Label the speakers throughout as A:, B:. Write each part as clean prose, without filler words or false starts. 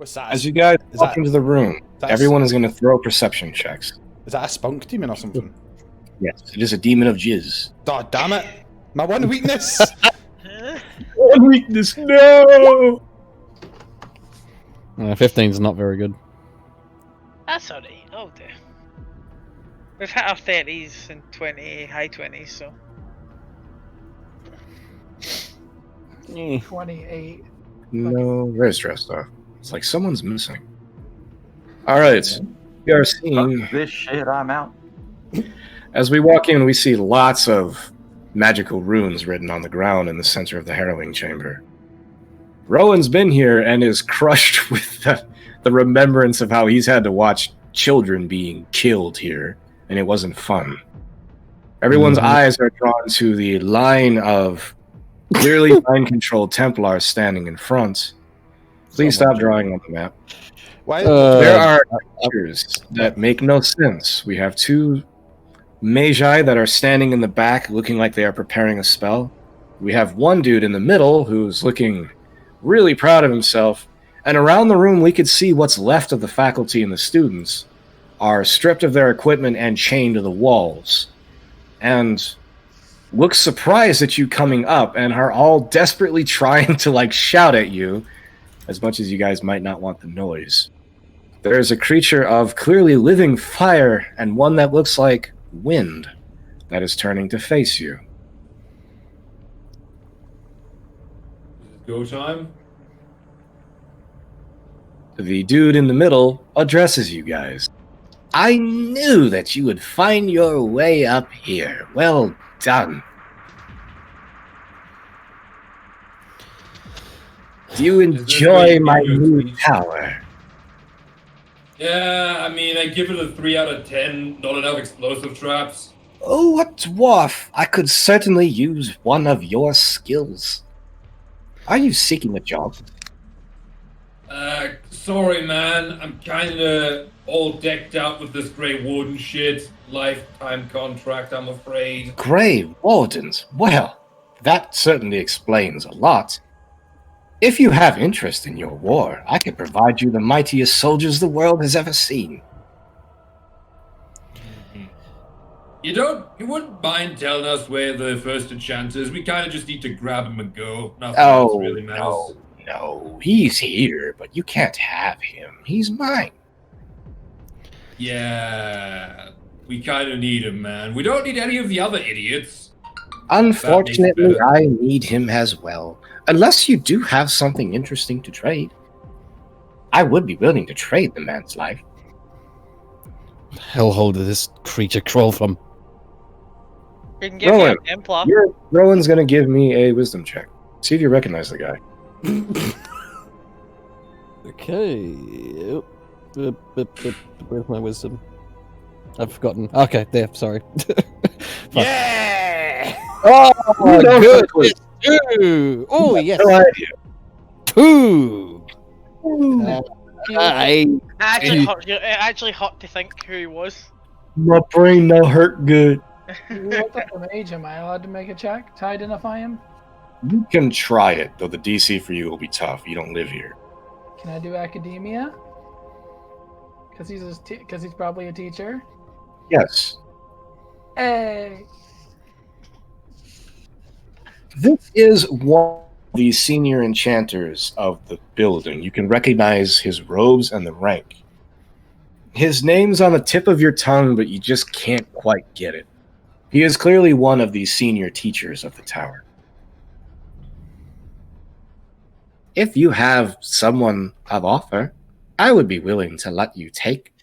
A: What's that?
B: As you guys walk into the room, everyone is going to throw perception checks.
A: Is that a spunk demon or something?
B: Yes, it is a demon of jizz.
A: Oh, damn it! My one weakness!
B: One weakness, no!
C: 15's not very good.
D: That's alright. Oh dear. We've hit our 30s and high 20s, so.
E: 28.
B: No, where's dressed off? It's like someone's missing. Alright, we are seeing...
F: This shit, I'm out.
B: As we walk in, we see lots of magical runes written on the ground in the center of the harrowing chamber. Rowan's been here and is crushed with the remembrance of how he's had to watch children being killed here, and it wasn't fun. Everyone's eyes are drawn to the line of clearly mind-controlled Templars standing in front. Please stop drawing on the map.
A: Why?
B: There are creatures that make no sense. We have two magi that are standing in the back looking like they are preparing a spell. We have one dude in the middle who's looking really proud of himself. And around the room, we could see what's left of the faculty and the students are stripped of their equipment and chained to the walls. And look surprised at you coming up and are all desperately trying to shout at you, as much as you guys might not want the noise. There is a creature of clearly living fire and one that looks like wind that is turning to face you.
G: Go time.
B: The dude in the middle addresses you guys. I knew that you would find your way up here. Well done. Do you enjoy my new tower?
G: Yeah, I mean, I give it a 3 out of 10. Not enough explosive traps.
B: Oh, a dwarf! I could certainly use one of your skills. Are you seeking a job?
G: Sorry, man. I'm kinda all decked out with this Grey Warden shit. Lifetime contract, I'm afraid.
B: Grey Wardens? Well, that certainly explains a lot. If you have interest in your war, I can provide you the mightiest soldiers the world has ever seen.
G: You wouldn't mind telling us where the first enchant is? We kinda just need to grab him and go. Nothing else really matters.
B: No, he's here, but you can't have him. He's mine.
G: Yeah, we kinda need him, man. We don't need any of the other idiots.
B: Unfortunately, I need him as well. Unless you do have something interesting to trade. I would be willing to trade the man's life.
C: Hellhole did this creature crawl from?
D: We can give you a Templar.
B: Rowan's gonna give me a wisdom check. See if you recognize the guy.
C: Okay. Where's my wisdom? I've forgotten. Okay, there. Sorry.
A: Yeah!
C: Oh, good. Two. Oh, yes.
B: No idea.
C: Two.
D: It actually hurt to think who he was.
B: My brain no hurt good.
E: You looked up the mage. Am I allowed to make a check to identify him?
B: You can try it, though the DC for you will be tough. You don't live here.
E: Can I do academia? Because he's probably a teacher.
B: Yes.
E: Hey.
B: This is one of the senior enchanters of the building. You can recognize his robes and the rank. His name's on the tip of your tongue, but you just can't quite get it. He is clearly one of the senior teachers of the tower. If you have someone of offer, I would be willing to let you take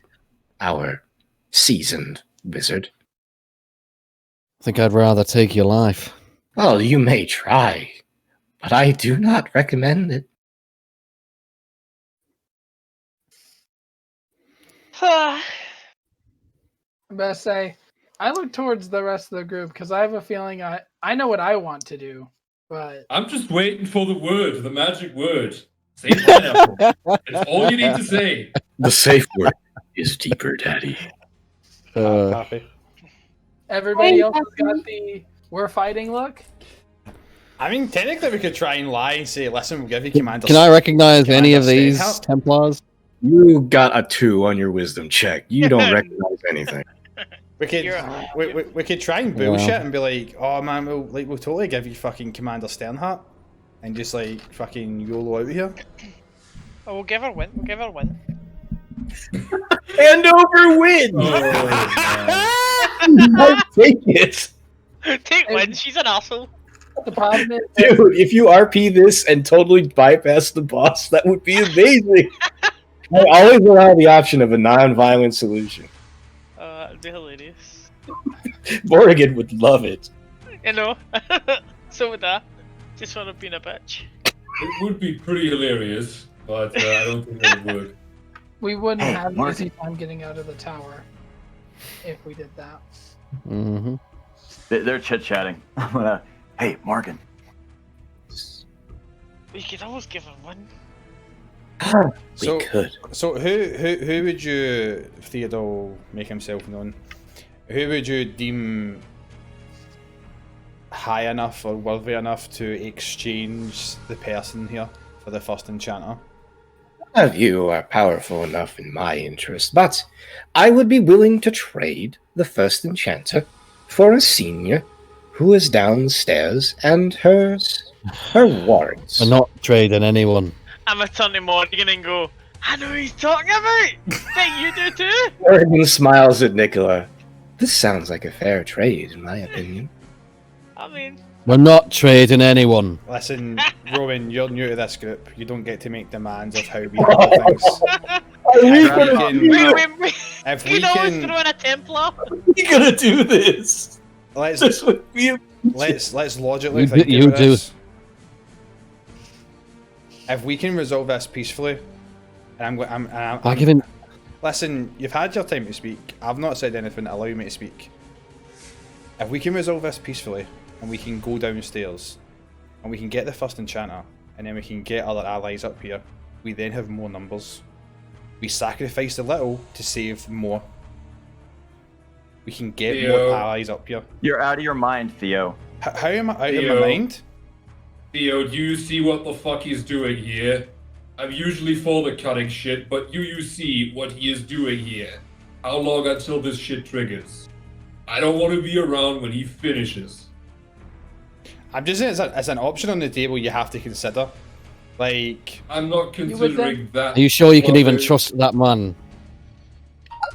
B: our seasoned wizard.
C: I think I'd rather take your life.
B: Well, you may try, but I do not recommend it.
E: I best say, I look towards the rest of the group because I have a feeling I know what I want to do, but
G: I'm just waiting for the word, the magic word. Say pineapple. That's all you need to say.
B: The safe word is deeper, Daddy.
A: Happy.
E: everybody else has got the "we're fighting" look.
A: I mean, technically, we could try and lie and say, "Listen, we'll give you Commander."
C: Can I recognize any of
A: Commander
C: these
A: Stenhouse?
C: Templars?
B: You got a 2 on your wisdom check. You don't recognize anything.
A: We could,
D: You're-
A: we could try and bullshit and be like, "Oh man, we'll totally give you fucking Commander Sternhart," and just like fucking YOLO out of here.
D: Oh, we'll give her win. We'll give her win.
B: Hand over win! I take it.
D: Take win. She's an asshole.
E: The problem is,
B: Dude, if you RP this and totally bypass the boss, that would be amazing. I always allow the option of a non-violent solution.
D: That'd be hilarious.
B: Morrigan would love it.
D: You know. So would I. Just want to be a bitch.
G: It would be pretty hilarious, but I don't think that would work.
E: we wouldn't
F: Hey,
E: have
F: Mark.
E: easy time getting out of the tower if we did that.
C: Mm-hmm.
F: They're chit-chatting. I'm gonna... Hey, Morgan.
D: We could always give her win.
A: So,
B: We could.
A: so who would you, Theodore, make himself known? Who would you deem high enough or worthy enough to exchange the person here for the first enchanter?
B: None of you are powerful enough in my interest, but I would be willing to trade the first enchanter for a senior who is downstairs and her wards.
C: We're not trading anyone.
D: I'm a turn to Morgan and go, I know who he's talking about! Think you do too?
B: Morgan smiles at Nicola. This sounds like a fair trade, in my opinion.
D: I mean,
C: We're not trading anyone.
A: Listen, Rowan, you're new to this group. You don't get to make demands of how we handle things. If we
D: we could always
A: can,
D: throw in a Templar.
B: We gonna do this.
A: let's
B: would be.
A: let's logically
C: You
A: think
C: do- you
A: about
C: do.
A: this. If we can resolve this peacefully, and
C: By giving
A: listen, you've had your time to speak. I've not said anything. Allow me to speak. If we can resolve this peacefully, and we can go downstairs, and we can get the first enchanter, and then we can get other allies up here, we then have more numbers. We sacrifice a little to save more. We can get
G: Theo.
A: more allies up here.
F: You're out of your mind, Theo.
A: How am I out of
G: Theo.
A: my mind?
G: Theo, do you see what the fuck he's doing here? I'm usually for the cutting shit, but you see what he is doing here. How long until this shit triggers? I don't want to be around when he finishes.
A: I'm just saying it's an option on the table you have to consider. Like,
G: I'm not considering that.
C: Are you sure you can even
G: Well,
C: trust that man?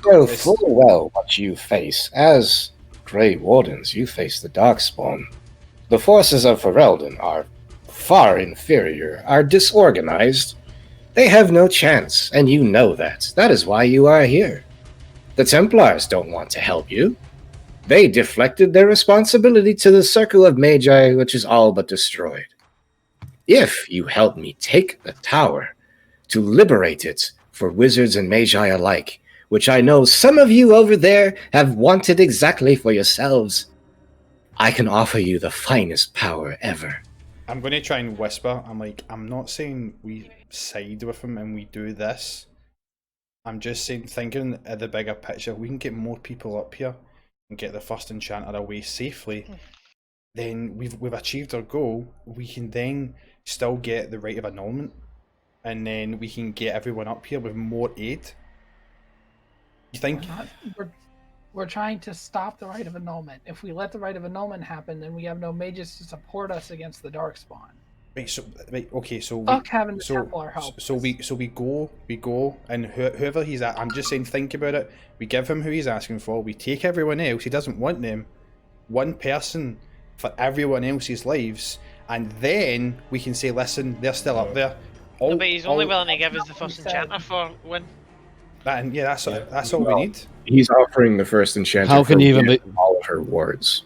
B: know full well what you face. As Grey Wardens, you face the Darkspawn. The forces of Ferelden are far inferior, are disorganized. They have no chance, and you know that. That is why you are here. The Templars don't want to help you. They deflected their responsibility to the Circle of Magi, which is all but destroyed. If you help me take the tower, to liberate it for wizards and magi alike, which I know some of you over there have wanted exactly for yourselves, I can offer you the finest power ever.
A: I'm going to try and whisper. I'm like, I'm not saying we side with him and we do this. I'm just saying, thinking of the bigger picture, we can get more people up here and get the first enchanter away safely. Then we've achieved our goal. We can then still get the right of annulment, and then we can get everyone up here with more aid. You think?
E: We're trying to stop the rite of annulment. If we let the rite of annulment happen, then we have no mages to support us against the Darkspawn.
A: Okay, so
E: Fuck having the Templar help.
A: So we go, and whoever he's at, I'm just saying, think about it. We give him who he's asking for. We take everyone else. He doesn't want them. One person for everyone else's lives, and then we can say, listen, they're still up there.
D: No, but he's only willing to give us the first enchanter for win.
A: And yeah, that's all we need.
B: He's offering the first enchanter
C: How can
B: for
C: you even be?
B: all of her wards.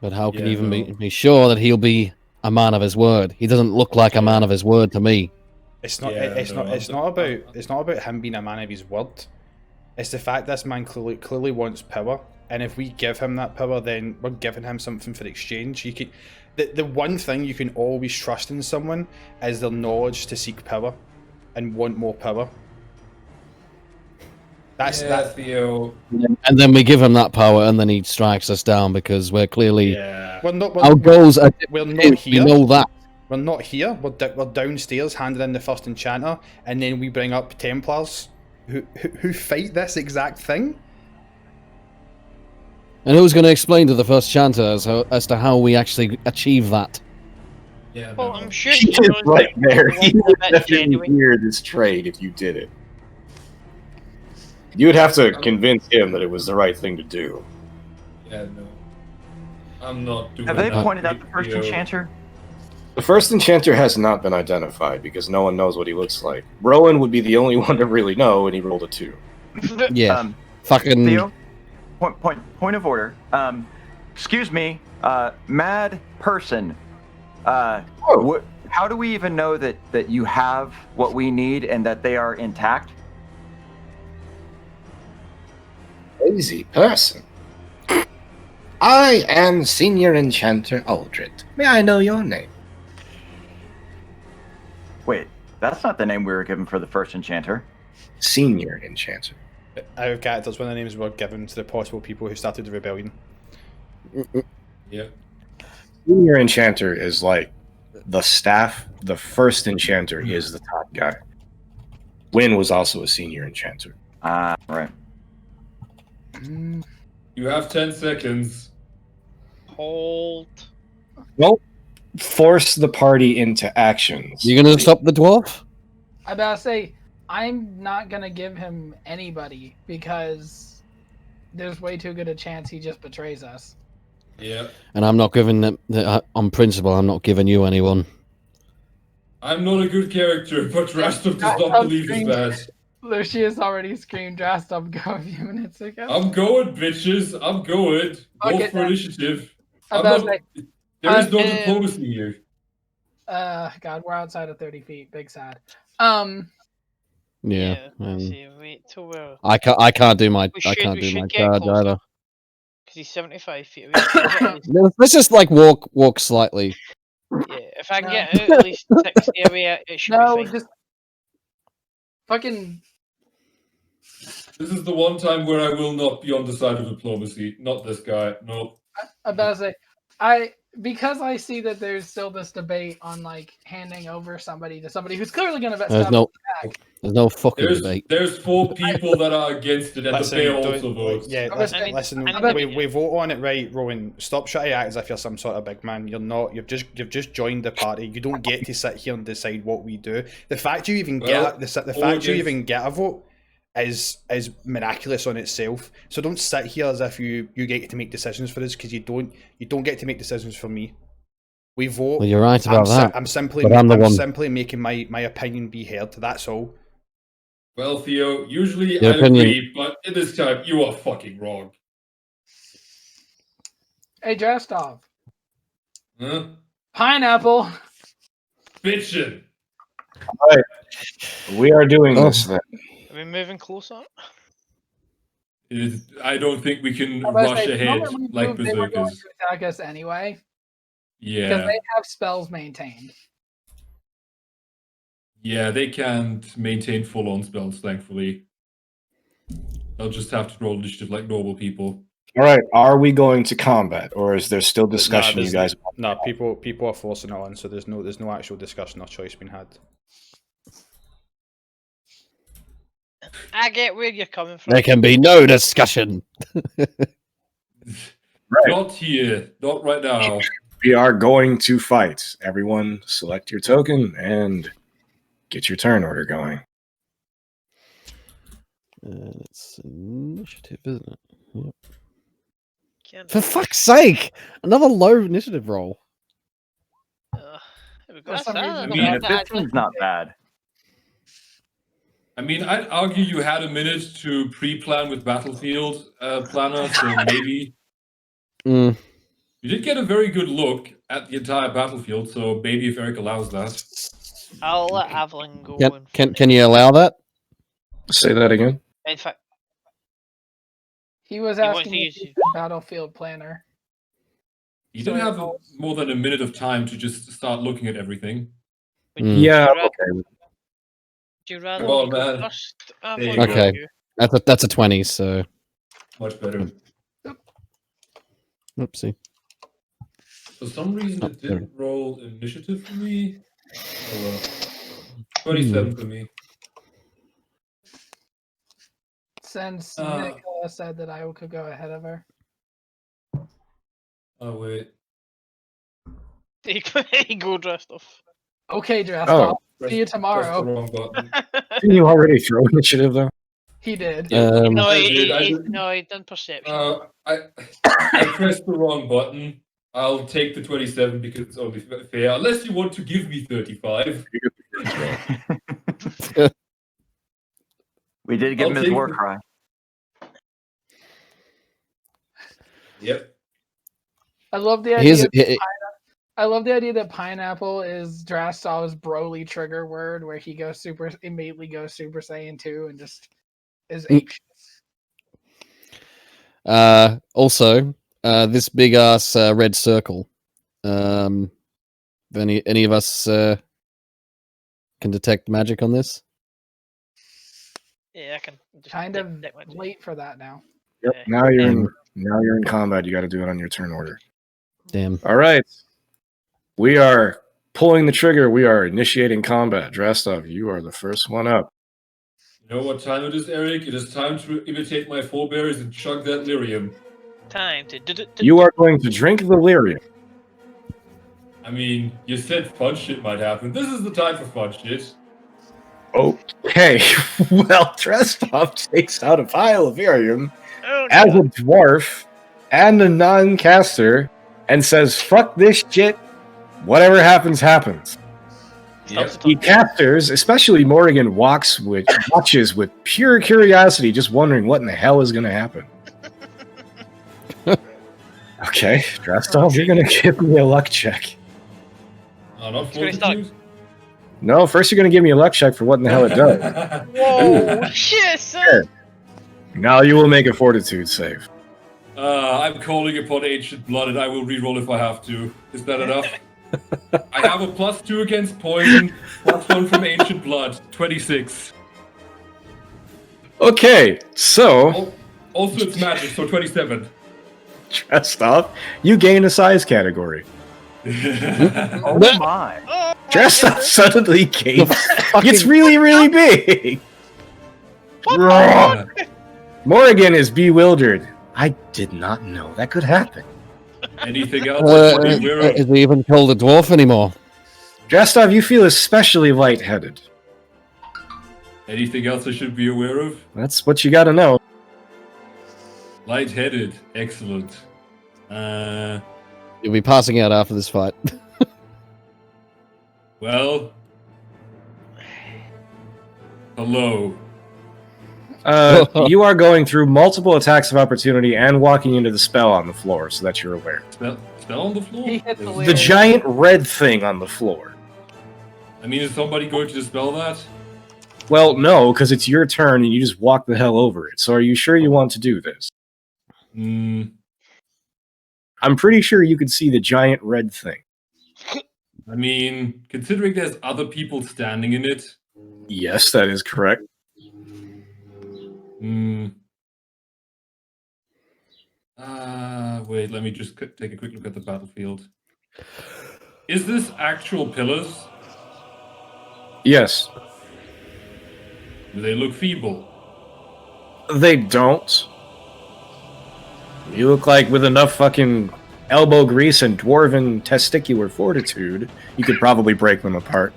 C: But how can
G: Yeah,
C: you even
G: no.
C: be sure that he'll be a man of his word? He doesn't look like a man of his word to me.
A: It's not.
G: Yeah,
A: It's
G: no,
A: not. It's not about. It's not about him being a man of his word. It's the fact this man clearly wants power, and if we give him that power, then we're giving him something for exchange. You can. The one thing you can always trust in someone is their knowledge to seek power, and want more power. That's
G: yeah,
A: that.
G: Theo.
C: And then we give him that power, and then he strikes us down because we're clearly
G: Yeah.
C: our goals are.
A: We're not here.
C: We know that.
A: We're not here. We're downstairs handing in the first enchanter, and then we bring up Templars who fight this exact thing.
C: And who's going to explain to the first chanter as to how we actually achieve that?
G: Yeah.
D: Well,
G: no.
D: I'm sure
B: He
D: he
B: is
D: knows
B: right
D: that
B: there.
D: we're
B: He
D: a
B: would
D: bit
B: definitely
D: genuine.
B: hear this trade if you did it. You would have to convince him that it was the right thing to do.
G: Yeah, no. I'm not doing
F: Have they
G: that.
F: pointed out the first
G: Theo.
F: enchanter?
B: The first enchanter has not been identified because no one knows what he looks like. Rowan would be the only one to really know, and he rolled a 2.
C: Yeah, fucking.
F: Theo, point of order. Excuse me, mad person. How do we even know that you have what we need and that they are intact?
B: Lazy person. I am Senior Enchanter Aldred. May I know your name?
F: Wait, that's not the name we were given for the first enchanter.
B: Senior Enchanter.
A: Out of characters, one of the names were given to the possible people who started the rebellion.
G: Yeah.
B: Senior Enchanter is like the staff. The first Enchanter is the top guy. Wynn was also a Senior Enchanter.
F: Right.
G: You have 10 seconds.
D: Hold.
B: Well, force the party into actions.
C: You going to stop the dwarf?
E: I about to say, I'm not gonna give him anybody because there's way too good a chance he just betrays us.
G: Yeah.
C: And I'm not giving them. On principle, I'm not giving you anyone.
G: I'm not a good character, but Rastov does not believe it's bad.
E: Lucius already screamed Drastov go a few minutes ago.
G: I'm going, bitches. I'm going. Go
E: Okay,
G: for
E: then.
G: initiative.
E: I
G: I'm
E: about
G: not,
E: to say,
G: there is no diplomacy here.
E: God, we're outside of 30 feet. Big sad.
C: Yeah.
D: See, wait till we're.
C: I can't do my.
D: We
C: I
D: should,
C: can't
D: we
C: do
D: should
C: my
D: get
C: charge
D: closer.
C: either.
D: Because he's 75 feet away. If I can get at least-
C: Let's just like walk slightly.
D: yeah, if I can
E: No.
D: get out at least 60 away, it should
E: No,
D: be fine.
E: just fucking.
G: This is the one time where I will not be on the side of diplomacy. Not this guy. No.
E: I'm about to say, because I see that there's still this debate on like handing over somebody to somebody who's clearly going to
C: There's no fucking debate.
G: There's 4 people that are against it, and
A: Listen,
G: the bear
A: don't-
G: also votes.
A: Yeah,
E: I
A: listen,
E: mean-
A: listen
D: I mean-
A: we vote on it, right, Rowan? Stop trying to act as if you're some sort of big man. You're not. You've just joined the party. You don't get to sit here and decide what we do. The fact you even get the fact you even get a vote is miraculous on itself. So don't sit here as if you get to make decisions for us, because you don't get to make decisions for me. We vote.
C: Well, you're right about that.
A: I'm simply
C: but I'm the one.
A: simply making my opinion be heard. That's all.
G: Well, Theo, usually
C: Your
G: I
C: opinion.
G: agree, but in this time, you are fucking wrong.
E: Hey, Drastov.
G: Huh?
E: Pineapple.
G: Bitchin'.
B: We are doing this then.
D: Are we moving closer?
G: I don't think we can
E: I'm about to
G: rush
E: say, the
G: ahead
E: moment we
G: like
E: moved, they were going
G: berserkers.
E: to attack us anyway because
G: Yeah.
E: they have spells maintained.
G: Yeah, they can't maintain full-on spells, thankfully. They'll just have to roll initiative like normal people.
B: All right, are we going to combat, or is there still discussion? You guys,
A: No, people are forcing it on, so there's no actual discussion or choice being had.
D: I get where you're coming from.
C: There can be no discussion.
B: Right.
G: Not here. Not right now.
B: we are going to fight. Everyone, select your token and get your turn order going.
C: It's initiative, isn't it? Yep.
D: Can't
C: For fuck's sake! Another low initiative roll.
D: There we go.
E: For some reason,
G: I
F: I
G: mean,
F: mean,
G: Yeah,
F: a 15's not bad.
G: I mean, I'd argue you had a minute to pre-plan with Battlefield Planner, so maybe
C: Mm.
G: you did get a very good look at the entire battlefield. So maybe if Eric allows that,
D: I'll let Avalon go. in
C: Can you allow that?
B: Say that again.
D: In fact,
E: He was
D: He wants
E: asking
D: to
E: if
D: use-
E: he's the battlefield planner.
G: you
E: So
G: didn't have
E: I'll-
G: more than a minute of time to just start looking at everything.
D: would
C: Mm.
D: you
B: Yeah,
D: rather-
B: okay.
D: Would you rather
G: Oh,
D: me go
G: man.
D: first?
G: There you
C: go. Okay. That's a 20. So,
G: Much better.
C: oopsie.
G: For some reason,
C: Oh,
G: it didn't roll initiative for me. Oh well.
C: Hmm.
G: 27 for me.
E: Since
G: Ah.
E: Nicola said that I could go ahead of her.
G: Oh wait.
D: He go dressed off.
E: Okay, dressed
B: Oh.
E: off. See you
G: Press the
E: tomorrow.
G: wrong button.
B: Didn't you already throw initiative though?
E: He did.
D: No,
G: I did.
D: no, he done perception.
G: I pressed the wrong button. I'll take the 27 because it's only fair. Unless you want to give me 35.
F: We did give him
G: I'll
F: his
G: take
F: war
G: the-
F: cry.
G: Yep.
E: I love the idea.
C: Here's
E: I love the idea that pineapple is Drastov's Broly trigger word, where he immediately goes Super Saiyan 2 and just is ape shit.
C: also this big ass red circle. Any of us can detect magic on this?
D: Yeah, I can. Just
E: Kind of
D: detect magic.
E: late for that now.
B: Yep.
D: Yeah.
B: Now you're in combat. You got to do it on your turn order.
C: Damn.
B: All right. We are pulling the trigger. We are initiating combat. Drastov, you are the first one up.
G: You know what time it is, Eric? It is time to imitate my forebears and chug that lyrium.
D: Time to do.
B: You are going to drink the lyrium.
G: I mean, you said fun shit might happen. This is the time for fun shit.
B: Okay. Well, Drastov takes out a vial of lyrium
D: Oh,
B: as
D: no.
B: a dwarf and a non-caster and says, fuck this shit. Whatever happens, happens.
G: Yep.
B: The casters, especially Morrigan, watches with pure curiosity, just wondering what in the hell is going to happen. Okay, Drastov, you're going to give me a luck check.
G: Not
D: It's gonna start.
G: fortitude?
B: No, first you're going to give me a luck check for what in the hell it does.
D: Whoa, shit, son.
B: Sure. Now you will make a fortitude save.
G: I'm calling upon ancient blood, and I will reroll if I have to. Is that enough? I have a +2 against poison, +1 from ancient blood, 26.
B: Okay, so,
G: Also, it's magic, so 27.
B: Drastov, you gain a size category.
F: Oh my.
D: Oh,
B: Drastov suddenly gains.
C: Fucking-
B: It's really, really big.
G: Uh,
B: Morrigan is bewildered. I did not know that could happen.
G: Anything else I should be aware of?
C: Is he even called a dwarf anymore?
B: Drastov, you feel especially lightheaded.
G: Anything else I should be aware of?
B: That's what you gotta know.
G: Lightheaded. Excellent.
C: You'll be passing out after this fight.
G: Well. Hello.
B: You are going through multiple attacks of opportunity and walking into the spell on the floor, so that you're aware.
G: Spell on the floor?
E: He hit the
G: Is-
E: lid.
B: The giant red thing on the floor.
G: I mean, is somebody going to dispel that?
B: Well, no, because it's your turn and you just walk the hell over it. So are you sure you want to do this?
G: Hmm.
B: I'm pretty sure you could see the giant red thing.
G: I mean, considering there's other people standing in it.
B: Yes, that is correct.
G: Hmm. Wait, let me just take a quick look at the battlefield. Is this actual pillars?
B: Yes.
G: Do they look feeble?
B: They don't. You look like with enough fucking elbow grease and dwarven testicular fortitude, you could probably break them apart.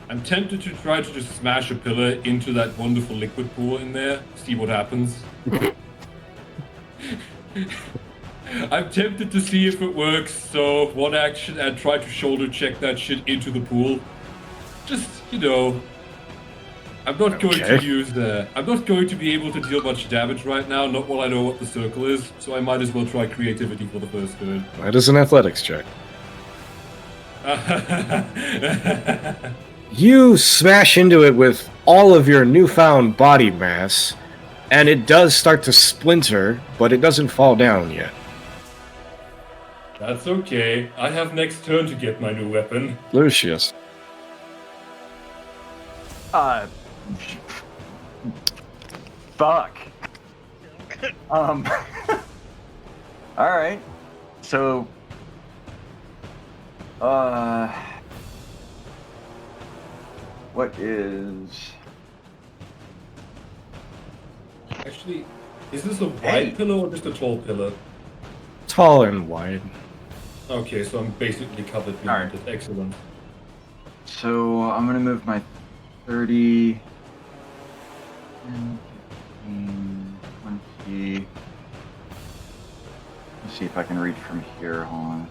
G: I'm tempted to try to just smash a pillar into that wonderful liquid pool in there, see what happens. I'm tempted to see if it works, so one action and try to shoulder check that shit into the pool. Just, you know, I'm not going to use, I'm not going to be able to deal much damage right now, not while I know what the circle is, so I might as well try creativity for the first turn.
B: That is an athletics check. You smash into it with all of your newfound body mass, and it does start to splinter, but it doesn't fall down yet.
G: That's okay. I have next turn to get my new weapon.
B: Lucius.
F: Fuck. All right. So, what is?
G: Actually, is this a wide
F: Hey.
G: pillar or just a tall pillar?
B: Tall and wide.
G: Okay, so I'm basically covered behind it. Excellent.
F: So I'm gonna move my 30, 10, 15, 20. Let's see if I can reach from here. Hold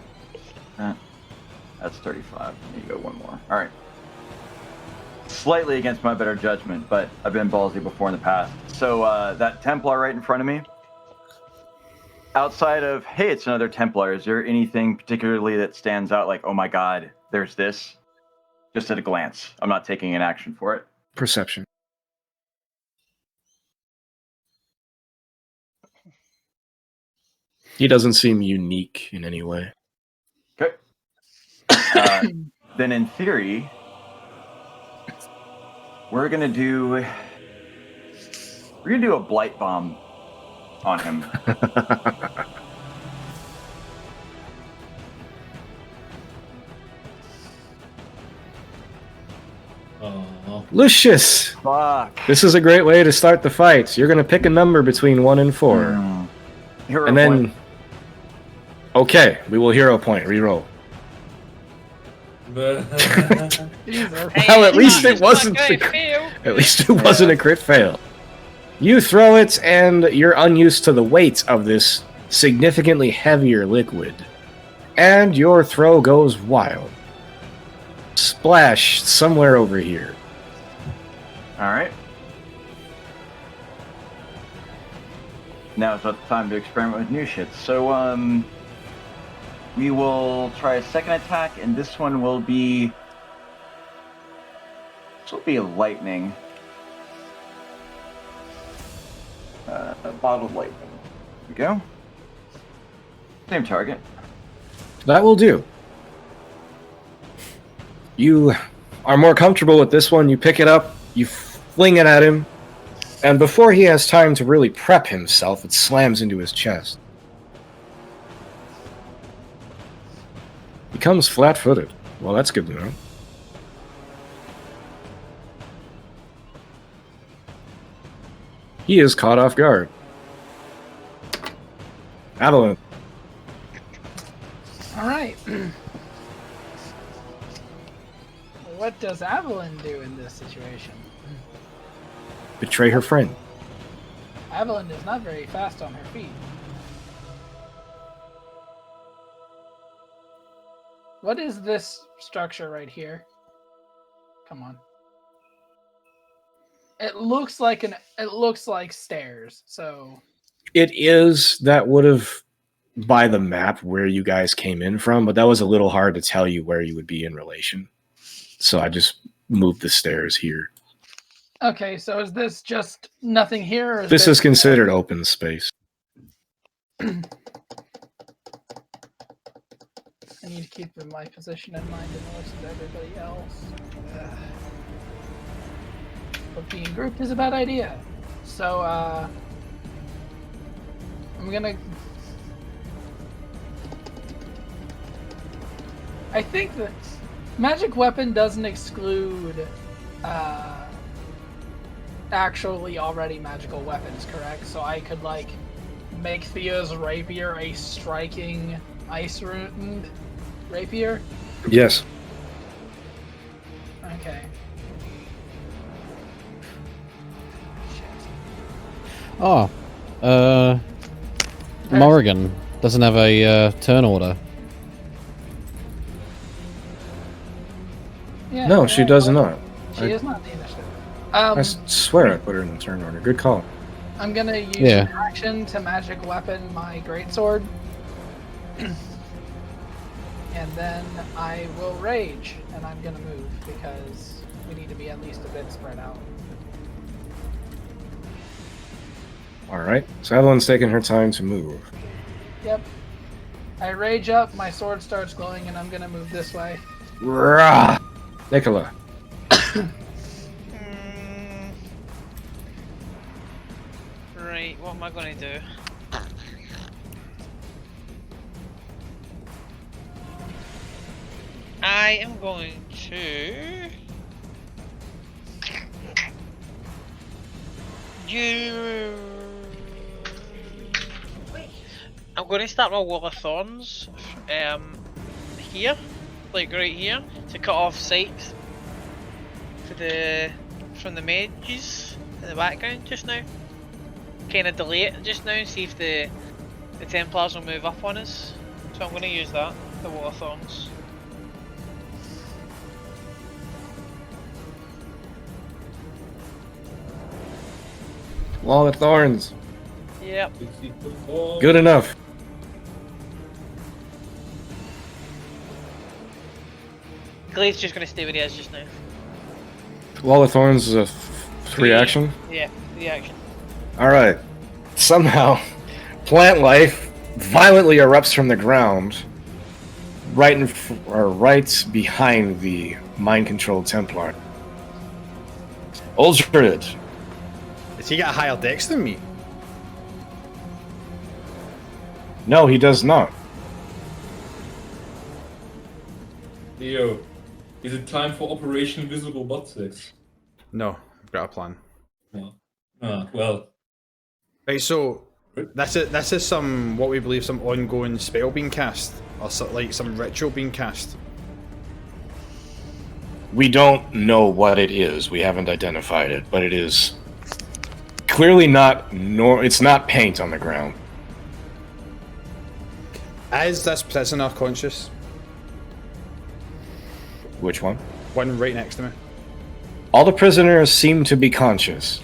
F: on. That's 35. I need to go one more. All right. Slightly against my better judgment, but I've been ballsy before in the past. So that Templar right in front of me. Outside of, hey, it's another Templar, is there anything particularly that stands out like, oh my god, there's this? Just at a glance. I'm not taking an action for it.
B: Perception. He doesn't seem unique in any way.
F: Okay. Then in theory, we're gonna do a blight bomb on him.
B: Lucius!
F: Fuck.
B: This is a great way to start the fight. You're going to pick a number between 1 and 4.
F: Hero
B: And then...
F: point.
B: Okay, we will hero point. Reroll.
E: Jesus.
B: Well, at least it wasn't At least it wasn't a crit fail. You throw it, and you're unused to the weight of this significantly heavier liquid. And your throw goes wild. Splash somewhere over here.
F: All right. Now it's not the time to experiment with new shit. So, we will try a second attack, and this one will be... This will be a lightning. A bottled lightning. Here we go. Same target.
B: That will do. You are more comfortable with this one. You pick it up, you fling it at him, and before he has time to really prep himself, it slams into his chest. He comes flat-footed. Well, that's good to know. He is caught off guard. Avalon.
E: All right. What does Evelyn do in this situation?
B: Betray her friend.
E: Evelyn is not very fast on her feet. What is this structure right here? Come on. It looks like stairs. So
B: It is, that would have, by the map, where you guys came in from, but that was a little hard to tell you where you would be in relation. So I just moved the stairs here.
E: okay, so is this just nothing here? Or is
B: This is considered open space.
E: I need to keep my position in mind and listen to everybody else. But being grouped is a bad idea. So, I'm gonna... I think the magic weapon doesn't exclude, actually already magical weapons, correct? So I could, like, make Thea's rapier a striking ice-ruined rapier?
B: Yes.
E: Okay.
C: Oh, Morrigan doesn't have a turn order.
E: Yeah,
B: No, she does not.
E: She is not the initiative.
B: I swear I put her in the turn order. Good call.
E: I'm gonna use
C: Yeah.
E: an action to magic weapon my greatsword. And then I will rage, and I'm gonna move because we need to be at least a bit spread out.
B: Alright, so Evelyn's taking her time to move.
E: Yep. I rage up, my sword starts glowing, and I'm gonna move this way.
B: Rah! Nicola.
D: Right, what am I gonna do? I am going to... I'm going to start my wall of thorns here, like right here, to cut off sight from the mages in the background just now. Kind of delay it just now and see if the Templars will move up on us. So I'm going to use that, the wall of thorns.
B: Wall of Thorns.
D: Yep.
B: Good enough.
D: Glade's just going to stay where he is just now.
B: Wall of Thorns is a free action.
D: Yeah, reaction.
B: All right. Somehow, plant life violently erupts from the ground, right right behind the mind-controlled Templar. Uldred.
A: Does he got a higher dex than me?
B: No, he does not.
G: Theo, is it time for Operation Invisible Butt Sex?
A: No, I've got a plan.
G: No. Ah, well.
A: Right, so this is some what we believe some ongoing spell being cast, or like some ritual being cast.
B: We don't know what it is. We haven't identified it, but it is clearly not. It's not paint on the ground.
A: Is this prisoner conscious?
B: Which one?
A: One right next to me.
B: All the prisoners seem to be conscious.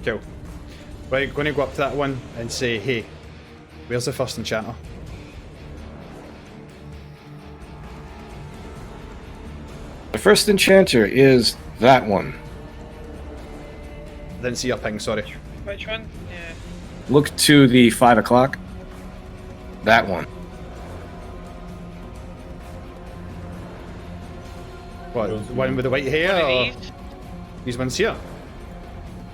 A: Cool. Right, going to go up to that one and say, hey, where's the first enchanter?
B: The first enchanter is that one.
A: Didn't see your ping, sorry.
D: Which one? Yeah.
B: Look to the 5 o'clock. That one.
A: What, one with the white hair,
D: One of
A: or
D: these?
A: these ones here?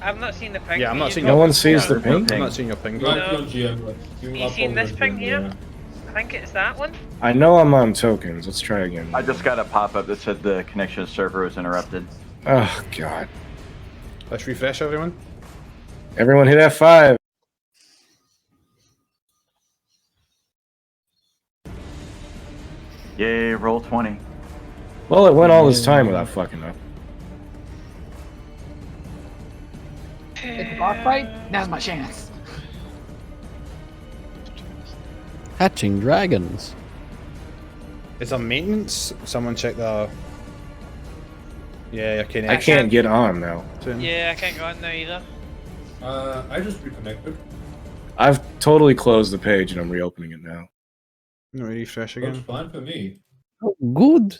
D: I've not seen the ping.
A: Yeah, I'm not seeing
B: No
A: your
B: one sees the ping.
A: I'm not seeing your ping.
G: Right,
D: No.
G: you're GM, right.
D: You seen this ping here? I think it's that one.
B: I know I'm on tokens. Let's try again.
F: I just got a pop-up that said the connection server was interrupted.
B: Oh, God.
A: Let's refresh everyone.
B: Everyone hit F5.
F: Yay, roll 20.
B: Well, it went all this time without fucking up.
E: It's a boss fight. Now's my chance.
C: Hatching dragons.
A: Is there maintenance? Someone check the... Yeah, okay.
B: I can't get on now.
D: Yeah, I can't go on now either.
G: I just reconnected.
B: I've totally closed the page and I'm reopening it now.
A: No, refresh
G: Looks
A: again.
G: fine for me.
C: Oh, good.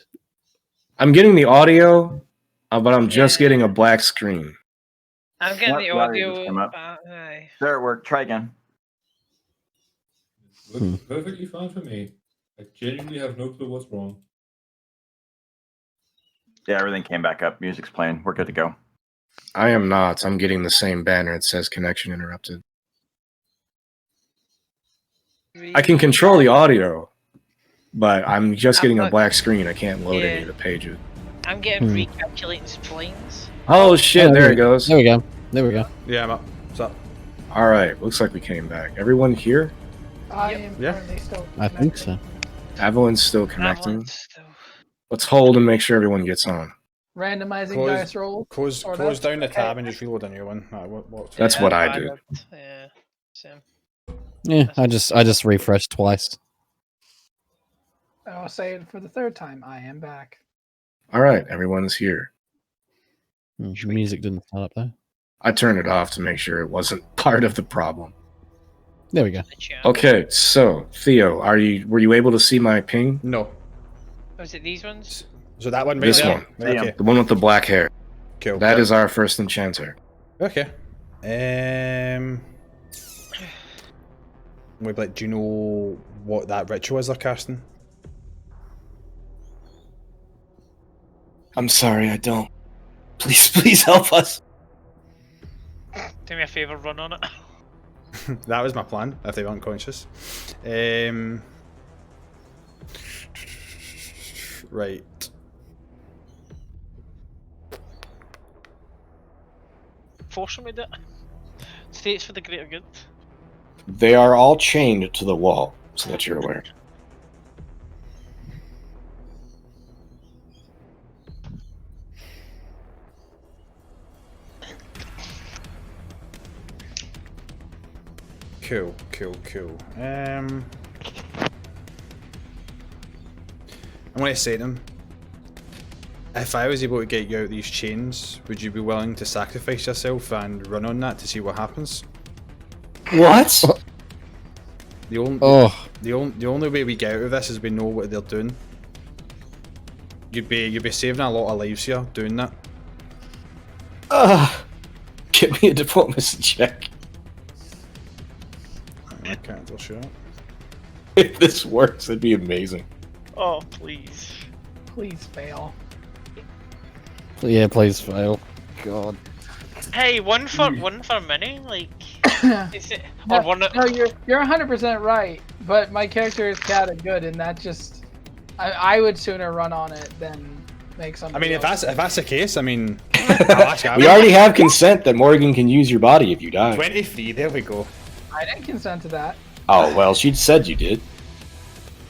B: I'm getting the audio, but I'm just getting a black screen.
D: I'm getting
F: What?
D: the
F: Yeah, it
D: audio.
F: just came up.
D: Aye.
F: There it worked. Try again.
G: Looks perfectly fine for me. I genuinely have no clue what's wrong.
F: Yeah, everything came back up. Music's playing. We're good to go.
B: I am not. I'm getting the same banner. It says connection interrupted. I can control the audio, but I'm just getting a black screen. I can't load any of the pages.
D: I'm getting recalculating splines.
B: Oh shit, there it goes.
C: There we go. There we go.
A: Yeah, I'm up. What's up?
B: Alright, looks like we came back. Everyone here?
E: I am
A: Yeah.
E: currently still.
C: I think so.
B: Evelyn's still
D: That
B: connecting.
D: one's still...
B: Let's hold and make sure everyone gets on.
E: Randomizing
A: Close-
E: dice roll.
A: Close
E: Or
A: close
E: that-
A: down the
E: okay.
A: tab and just reload a new one. What?
B: That's what I do.
D: Yeah, same.
C: Yeah, I just refreshed twice.
E: I'll say it for the third time. I am back.
B: Alright, everyone's here.
C: Music didn't start up though.
B: I turned it off to make sure it wasn't part of the problem.
C: There we go.
D: The chat.
B: Okay, so Theo, were you able to see my ping?
A: No.
D: Was it these ones?
A: So that one right
B: This
A: there?
B: one.
A: Right, okay.
B: The one with the black hair.
A: Cool.
B: That is our first enchanter.
A: Okay. Maybe like, do you know what that ritual is they're casting?
B: I'm sorry, I don't. Please help us.
D: Do me a favour, run on it.
A: That was my plan, if they weren't conscious. Right.
D: Force them to do it. States for the greater good.
B: They are all chained to the wall, so that you're aware.
A: Cool. I'm going to say to him, if I was able to get you out of these chains, would you be willing to sacrifice yourself and run on that to see what happens?
B: What?
A: The only,
C: Oh,
A: the only way we get out of this is we know what they're doing. You'd be saving a lot of lives here doing that.
B: Give me a diplomacy check.
A: I can't tell sure.
B: If this works, it'd be amazing.
D: Oh, please.
E: Please fail.
C: yeah, please fail. God.
D: Hey, one for mini, like, is it?
E: No,
D: Or one?
E: no, you're 100% right. But my character is catted good, and that just I would sooner run on it than make something.
A: I mean, if
E: else.
A: that's the case, I mean, I'll ask you,
B: We already have consent that Morgan can use your body if you die.
A: 23. There we go.
E: I didn't consent to that.
B: Oh, well, she said you did.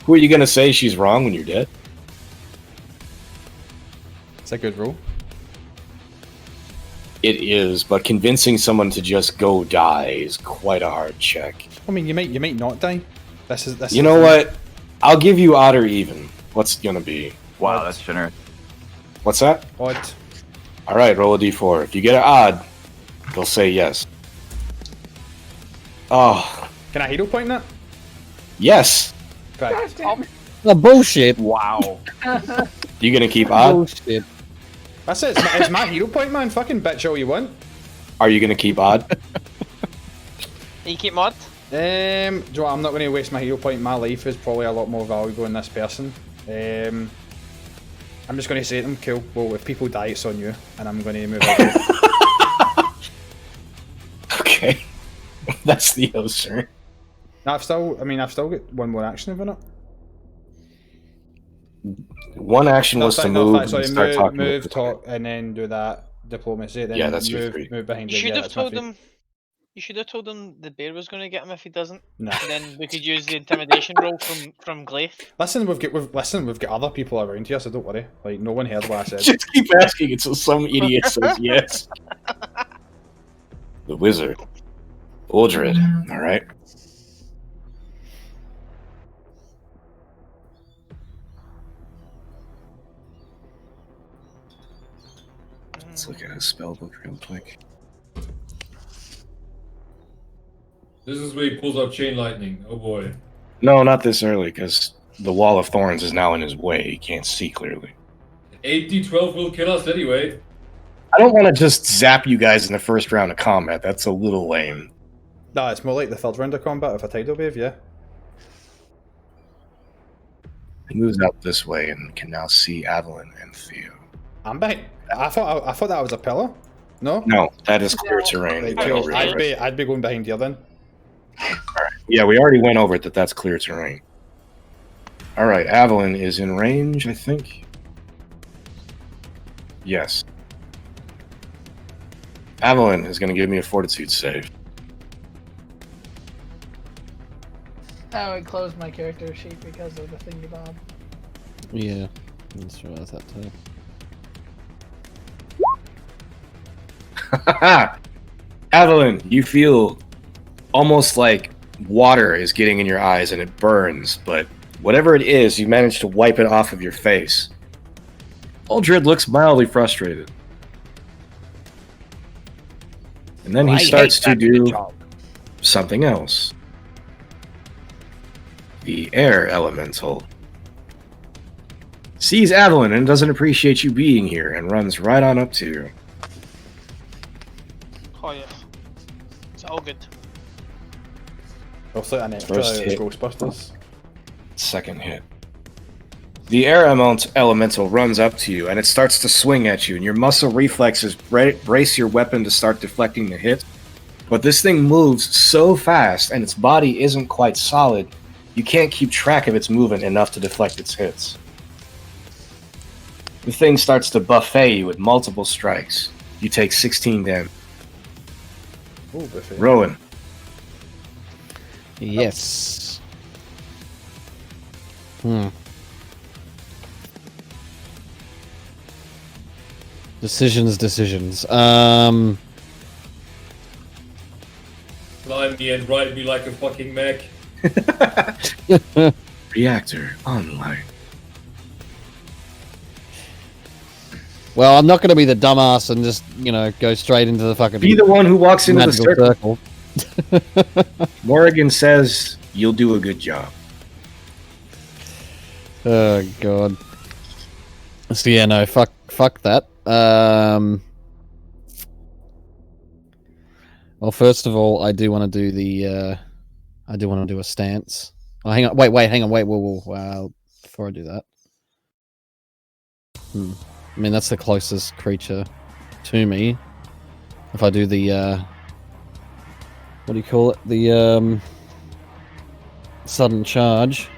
B: Who are you going to say she's wrong when you're dead?
A: It's a good rule.
B: It is, but convincing someone to just go die is quite a hard check.
A: I mean, you might not die. This is.
B: You know what? I'll give you odd or even. What's it gonna be?
F: Wow, that's generous.
B: What's that?
A: Odd.
B: All right, roll a d4. If you get an odd, they'll say yes. Oh,
A: Can I hero point that?
B: yes.
A: Right.
E: Gosh damn it.
C: The bullshit.
F: Wow.
B: You gonna keep odd?
C: Bullshit.
A: That's it. It's my hero point, man. Fucking bitch all you want.
B: Are you gonna keep odd?
D: You keep mod?
A: Do you know what, I'm not going to waste my hero point. My life is probably a lot more valuable than this person. I'm just going to say to them, cool, well, if people die, it's on you, and I'm going to move on.
B: Okay. That's the answer.
A: Now, I've still got one more action, haven't I?
B: One action was to move and start talking.
A: Move, talk, and then do that diplomacy. Then
B: Yeah, that's your
A: move,
B: three.
A: move behind
D: You
A: you.
D: should
A: Yeah,
D: have
A: that's my
D: told
A: three.
D: them. You should have told them the bear was going to get him if he doesn't.
A: No.
D: And then we could use the intimidation roll from Gleith.
A: Listen, we've got other people around here, so don't worry. Like, no one heard what I said.
B: Just keep asking until some idiot says yes. The wizard. Uldred. Alright. Let's look at his spellbook real quick.
G: This is where he pulls out chain lightning. Oh boy.
B: No, not this early, because the wall of thorns is now in his way. He can't see clearly.
G: 8d12 will kill us anyway.
B: I don't want to just zap you guys in the first round of combat. That's a little lame.
A: No, it's more like the third round of combat with a tidal wave, yeah.
B: He moves out this way and can now see Evelyn and Theo.
A: I'm behind. I thought that was a pillar. No.
B: No, that is clear terrain.
A: Right,
B: You
A: cool.
B: don't really
A: I'd be going behind here then.
B: Yeah, we already went over it that that's clear terrain. All right, Evelyn is in range, I think. Yes. Evelyn is going to give me a fortitude save.
E: I would close my character sheet because of the thingy bob.
C: Yeah, that's right. That time.
B: Evelyn, you feel almost like water is getting in your eyes and it burns, but whatever it is, you manage to wipe it off of your face. Uldred looks mildly frustrated. And then he starts to do something else. The air elemental sees Evelyn and doesn't appreciate you being here and runs right on up to you.
D: Oh yeah. It's all good.
A: Also an extra
B: First hit.
A: Ghostbusters.
B: Second hit. The air elemental runs up to you, and it starts to swing at you, and your muscle reflexes brace your weapon to start deflecting the hit. But this thing moves so fast, and its body isn't quite solid, you can't keep track of its movement enough to deflect its hits. The thing starts to buffet you with multiple strikes. You take 16 damage.
A: Oh, buffet.
B: Rowan.
C: Yes. Decisions.
G: Climb me and ride me like a fucking mech.
B: Reactor online.
C: Well, I'm not going to be the dumbass and just, go straight into the fucking
B: Be the one who walks into the
C: magical
B: circle. Morrigan says you'll do a good job.
C: Oh god. So yeah, no, fuck that. Well, first of all, I do want to do a stance. Oh, hang on, wait, whoa. Before I do that, I mean that's the closest creature to me. If I do the what do you call it? The sudden charge.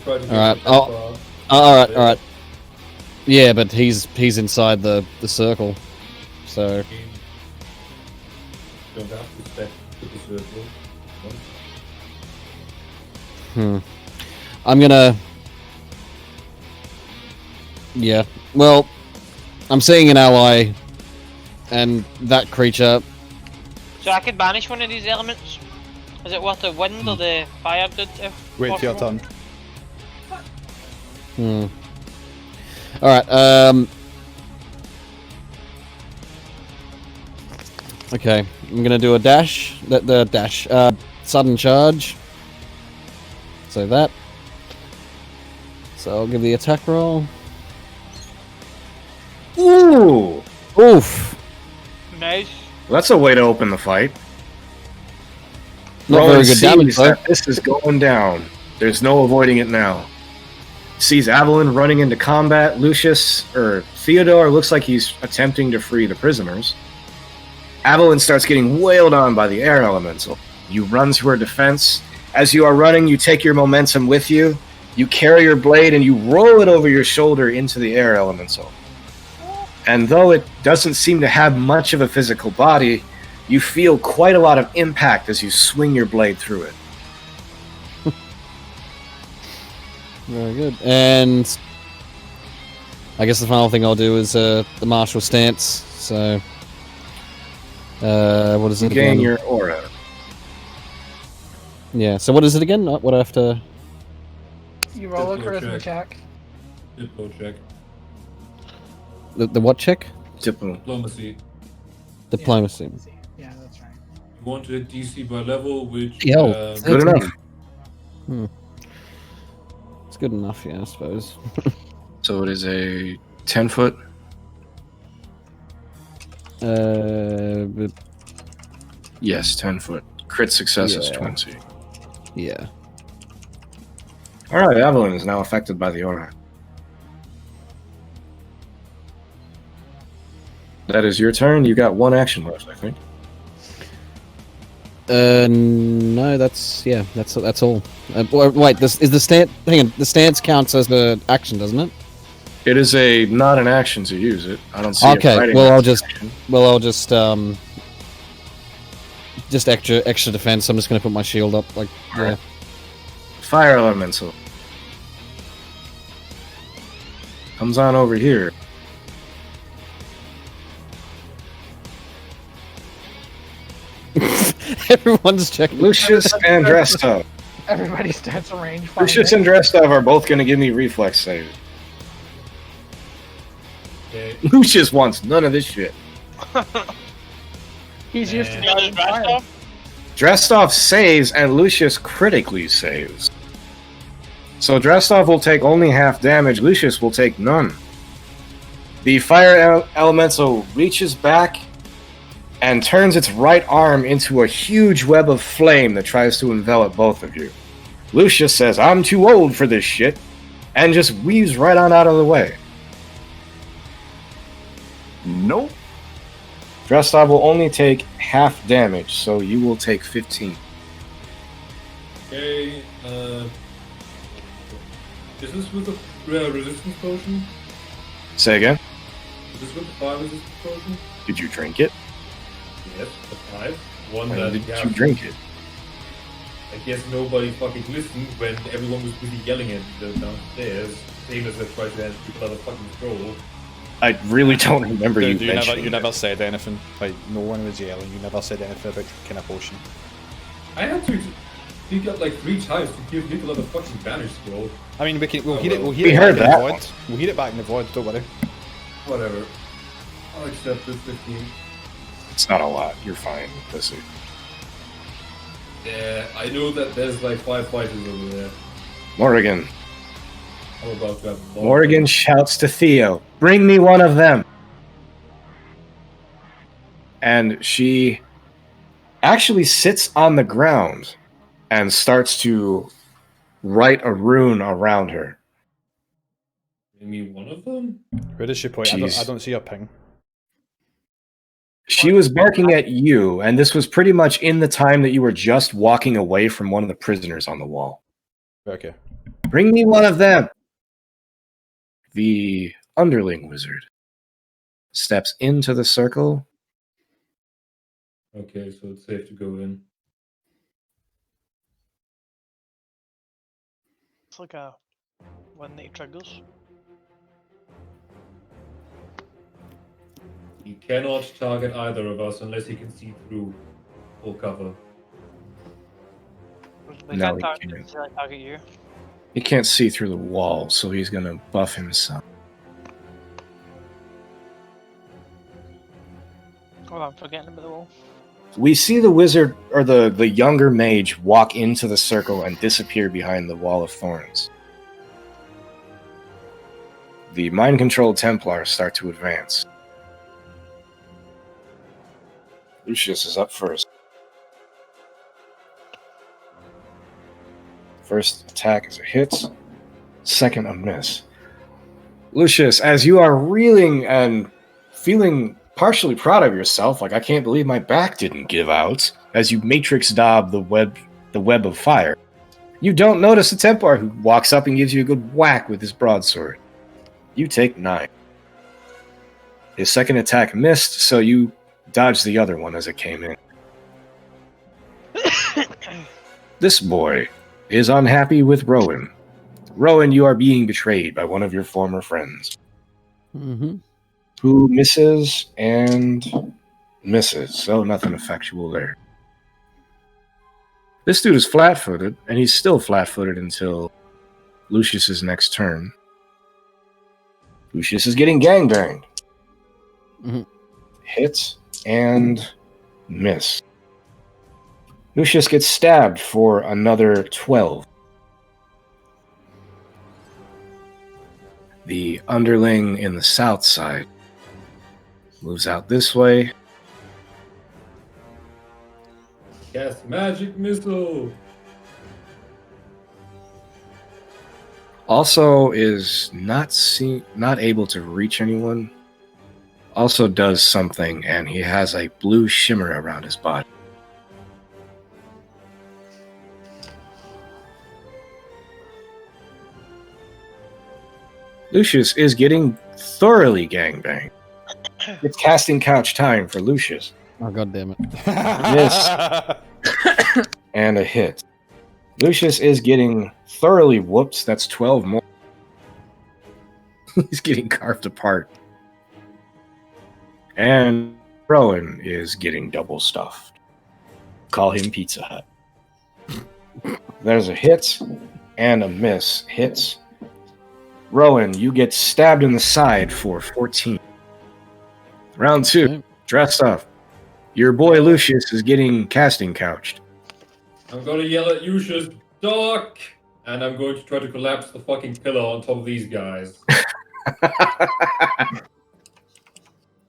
C: Alright, all right. Yeah, but he's inside the circle, so.
G: Don't have to step to the circle.
C: I'm gonna. Yeah, well, I'm seeing an ally, and that creature.
D: So I could banish one of these elements? Is it worth the wind or the fire dude?
A: Wait for your turn.
C: Alright, okay, I'm gonna do a dash. The dash. Sudden charge. So that. So I'll give the attack roll.
B: Ooh!
C: Oof!
D: Nice.
B: That's a way to open the fight.
C: Not
B: Rowan
C: very good damage,
B: sees
C: though.
B: that this is going down. There's no avoiding it now. Sees Avalon running into combat. Theodore looks like he's attempting to free the prisoners. Avalon starts getting wailed on by the air elemental. You run to her defense. As you are running, you take your momentum with you. You carry your blade and you roll it over your shoulder into the air elemental. And though it doesn't seem to have much of a physical body, you feel quite a lot of impact as you swing your blade through it.
C: Very good. And I guess the final thing I'll do is the martial stance. So, what is it
B: Gain
C: again?
B: your aura.
C: Yeah. So what is it again? What I have to?
E: You roll a
G: Diplo
E: charisma check.
G: Diplo check.
C: The what check?
G: Diplomacy.
C: Diplomacy.
E: Yeah, that's right.
G: You want to hit DC by level, which...
C: Yo,
B: Good enough.
C: It's good enough, yeah, I suppose.
B: So it is a 10-foot.
C: But
B: Yes, 10-foot. Crit success is
C: Yeah.
B: 20.
C: yeah.
B: Alright, Avalon is now affected by the aura. That is your turn. You got one action left, I think.
C: No, that's all. Wait, this is the stance. Hang on, the stance counts as the action, doesn't it?
B: It is not an action to use it. I don't see it
C: Okay,
B: fighting
C: well,
B: as an action.
C: I'll just extra defense. I'm just gonna put my shield up, like yeah.
B: Alright. Fire elemental comes on over here.
C: Everyone's checking.
B: Lucius and Drestov.
E: Everybody starts a range fighting.
B: Lucius and Drestov are both going to give me reflex saves.
G: Okay.
B: Lucius wants none of this shit.
E: He's used to
G: Yeah,
E: dodging fire.
B: Drestov saves and Lucius critically saves. So Drestov will take only half damage, Lucius will take none. The fire elemental reaches back and turns its right arm into a huge web of flame that tries to envelop both of you. Lucius says, "I'm too old for this shit," and just weaves right on out of the way.
F: Nope.
B: Drestov will only take half damage, so you will take 15.
G: Okay, is this with the resistance potion?
B: Say again?
G: Is this with the 5 resistance potion?
B: Did you drink it?
G: Yes, the 5. One
B: When
G: that
B: did
G: yeah,
B: you drink it?
G: I guess nobody fucking listened when everyone was busy yelling at them downstairs, same as they tried to answer people out of fucking scroll.
B: I really don't remember
A: Dude,
B: you
A: you
B: mentioning
A: never
B: it.
A: said anything. Like, no one was yelling. You never said anything about drinking a potion.
G: I had to speak up like 3 times to give Nicola the fucking banish scroll.
A: I mean, we'll hear it.
G: well.
A: We'll hear
B: We
A: it
B: heard
A: back in
B: that
A: the
B: one.
A: VOD. We'll hear it back in the VOD. Don't worry.
G: Whatever. I'll accept this 15.
B: It's not a lot. You're fine, pussy.
G: Yeah, I know that there's like 5 fighters over there.
B: Morrigan.
G: I'm about to have a
B: Morrigan shouts to Theo, "Bring me one of them!" And she actually sits on the ground and starts to write a rune around her.
G: Bring me one of them?
A: Where does she point? I
B: Jeez.
A: don't see her ping.
B: She was barking at you, and this was pretty much in the time that you were just walking away from one of the prisoners on the wall.
A: Okay.
B: Bring me one of them! The underling wizard steps into the circle.
G: Okay, so it's safe to go in.
D: It's like a one that he triggers.
G: He cannot target either of us unless he can see through full cover.
D: They
B: No,
D: can't
B: he
D: target,
B: can't.
D: they can't target you.
B: He can't see through the wall, so he's gonna buff himself.
D: Oh, I'm forgetting about the wall.
B: We see the wizard, or the younger mage, walk into the circle and disappear behind the wall of thorns. The mind-controlled Templars start to advance. Lucius is up first. First attack is a hit, second a miss. Lucius, as you are reeling and feeling partially proud of yourself, like I can't believe my back didn't give out, as you matrix daub the web of fire, you don't notice the Templar who walks up and gives you a good whack with his broadsword. You take 9. His second attack missed, so you dodge the other one as it came in. This boy is unhappy with Rowan. Rowan, you are being betrayed by one of your former friends,
C: Mm-hmm.
B: who misses and misses, so nothing effectual there. This dude is flat-footed, and he's still flat-footed until Lucius's next turn. Lucius is getting gangbanged.
C: Mhm.
B: Hit and miss. Lucius gets stabbed for another 12. The underling in the south side moves out this way.
G: Cast magic missile!
B: Also is not able to reach anyone. Also does something, and he has a blue shimmer around his body. Lucius is getting thoroughly gangbanged. It's casting couch time for Lucius.
C: Oh, god damn it.
B: Miss. And a hit. Lucius is getting thoroughly whooped. That's 12 more. He's getting carved apart. And Rowan is getting double stuffed. Call him Pizza Hut. There's a hit and a miss. Hits. Rowan, you get stabbed in the side for 14. Round 2.
C: Okay.
B: Dressed up. Your boy Lucius is getting casting couched.
G: I'm gonna yell at Lucius, Doc! And I'm going to try to collapse the fucking pillow on top of these guys.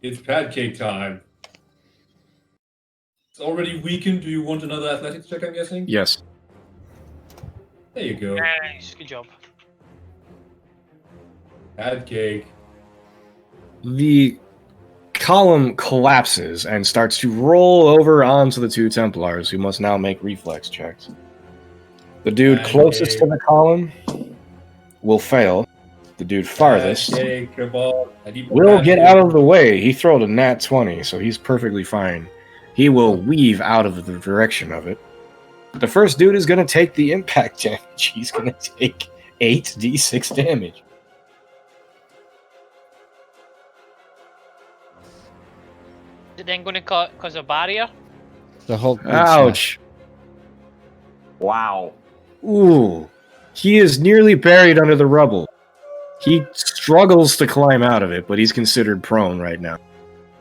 G: It's pancake time. It's already weakened. Do you want another athletics check, I'm guessing?
B: Yes.
G: There you go.
D: Nice, good job.
G: Bad cake.
B: The column collapses and starts to roll over onto the two Templars, who must now make reflex checks. The dude
G: Bad
B: closest
G: cake.
B: to the column will fail. The dude farthest
G: Bad cake, come on. I need more
B: will
G: bad
B: get
G: cake.
B: out of the way. He throwed a nat 20, so he's perfectly fine. He will weave out of the direction of it. The first dude is going to take the impact damage. He's going to take 8d6 damage.
D: Is it then going to cause a barrier?
C: The whole.
B: Ouch.
F: Wow.
B: Ooh. He is nearly buried under the rubble. He struggles to climb out of it, but he's considered prone right now.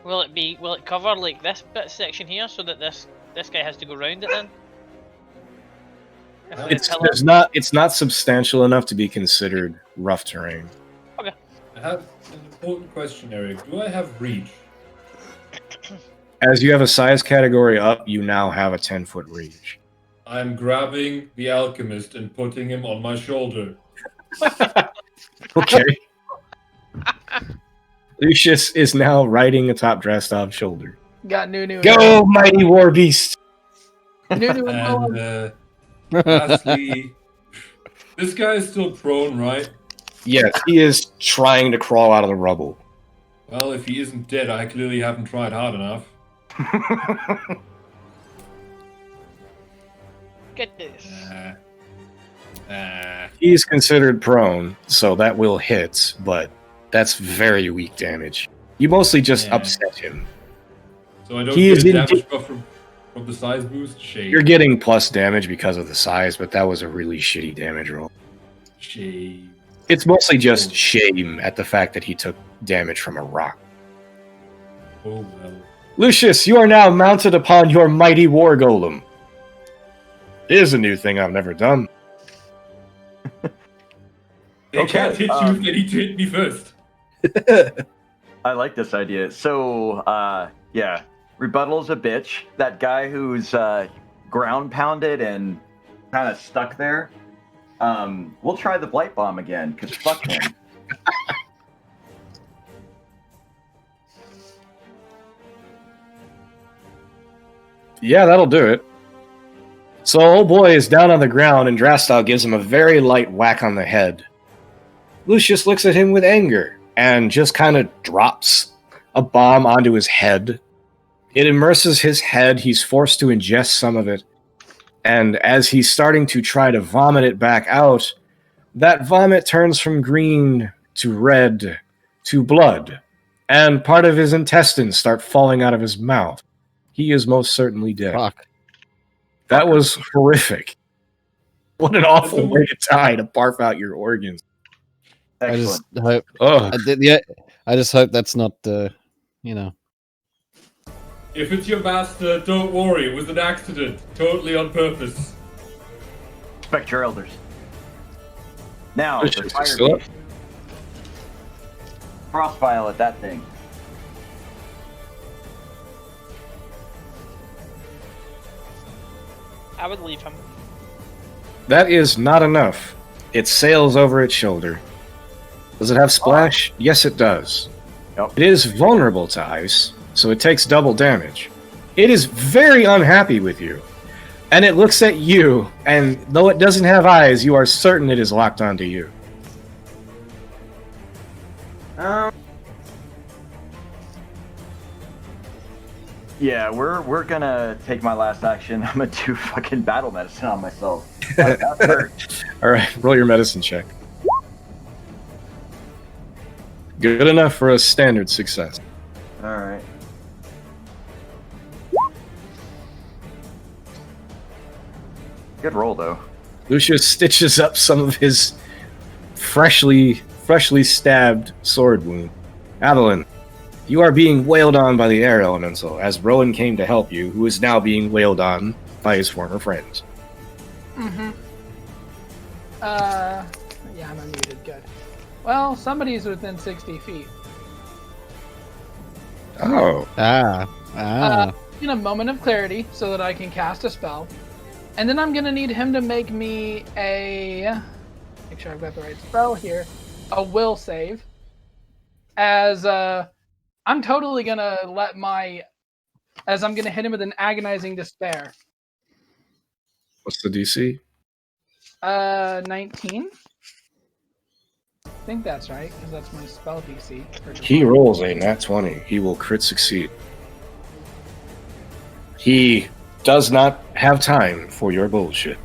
D: Will it cover like this section here so that this guy has to go round it then? If the
B: It's not substantial enough to be considered rough terrain.
G: I have an important question, Eric. Do I have reach?
B: As you have a size category up, you now have a 10-foot reach.
G: I'm grabbing the alchemist and putting him on my shoulder.
B: Okay. Lucius is now riding atop Drastov's shoulder.
E: Got Nunu.
B: Go, mighty war beast!
E: Nunu.
G: And lastly, this guy is still prone, right?
B: Yes, he is trying to crawl out of the rubble.
G: Well, if he isn't dead, I clearly haven't tried hard enough.
D: Get this.
B: He's considered prone, so that will hit, but that's very weak damage. You mostly just
G: Yeah.
B: upset him.
G: So I don't
B: He
G: get
B: is
G: a
B: in
G: damage buff from the size boost? Shame.
B: You're getting plus damage because of the size, but that was a really shitty damage roll.
G: Shame.
B: It's mostly just shame at the fact that he took damage from a rock.
G: Oh well.
B: Lucius, you are now mounted upon your mighty war golem. Here's a new thing I've never done.
G: They can't hit you if they need to hit me first.
F: I like this idea. So, yeah, rebuttal's a bitch. That guy who's ground pounded and kind of stuck there. We'll try the blight bomb again, because fuck him.
B: Yeah, that'll do it. So old boy is down on the ground, and Drastal gives him a very light whack on the head. Lucius looks at him with anger, and just kind of drops a bomb onto his head. It immerses his head, he's forced to ingest some of it, and as he's starting to try to vomit it back out, that vomit turns from green to red to blood, and part of his intestines start falling out of his mouth. He is most certainly dead.
C: Fuck.
B: That was horrific. What an awful way to die to barf out your organs.
C: I
F: Excellent.
C: just hope.
B: Ugh.
C: I just hope that's not. You know.
G: If it's your master, don't worry. It was an accident. Totally on purpose.
F: Respect your elders. Now,
B: Lucius
F: the
B: is
F: fire
B: still up.
F: beast. Crossfile at that thing.
D: I would leave him.
B: That is not enough. It sails over its shoulder. Does it have splash? Yes, it does.
F: Yep.
B: It is vulnerable to ice, so it takes double damage. It is very unhappy with you. And it looks at you, and though it doesn't have eyes, you are certain it is locked onto you.
F: Yeah, we're gonna take my last action. I'm gonna do fucking battle medicine on myself. That hurt.
B: Alright, roll your medicine check. Good enough for a standard success.
F: Alright. Good roll though.
B: Lucius stitches up some of his freshly stabbed sword wound. Adeline, you are being wailed on by the air elemental, as Rowan came to help you, who is now being wailed on by his former friends.
E: Mm-hmm. Yeah, I'm unmuted. Good. Well, somebody's within 60 feet.
B: Oh.
E: asking a moment of clarity so that I can cast a spell. And then I'm going to need him to make me make sure I've got the right spell here, a will save. As I'm totally going to as I'm going to hit him with an agonizing despair.
B: What's the DC?
E: 19. I think that's right, because that's my spell DC.
B: He rolls a nat 20. He will crit succeed. He does not have time for your bullshit.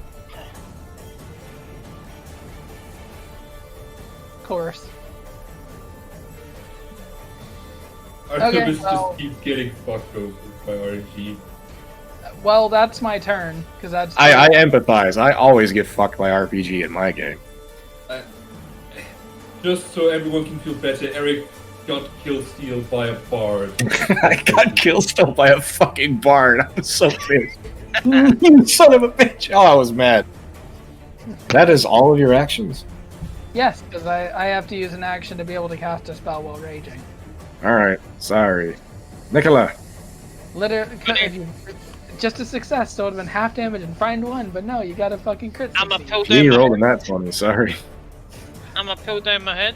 E: Of course.
G: Artemis
E: well-
G: just keeps getting fucked over by RNG.
E: Well, that's my turn, because that's...
B: I empathize. I always get fucked by RPG in my game.
G: Just so everyone can feel better, Eric got kill steal by a bard.
B: I got killed still by a fucking barn. I was so pissed. You son of a bitch. Oh, I was mad. That is all of your actions?
E: Yes, because I have to use an action to be able to cast a spell while raging.
B: Alright, sorry. Nicola.
E: Just a success, so it would have been half damage and find one, but no, you got a fucking crit.
D: I'm a
E: succeed.
D: pull down
B: He
D: my
B: rolled
D: hood.
B: a nat 20, sorry.
D: I'm a pull down my head.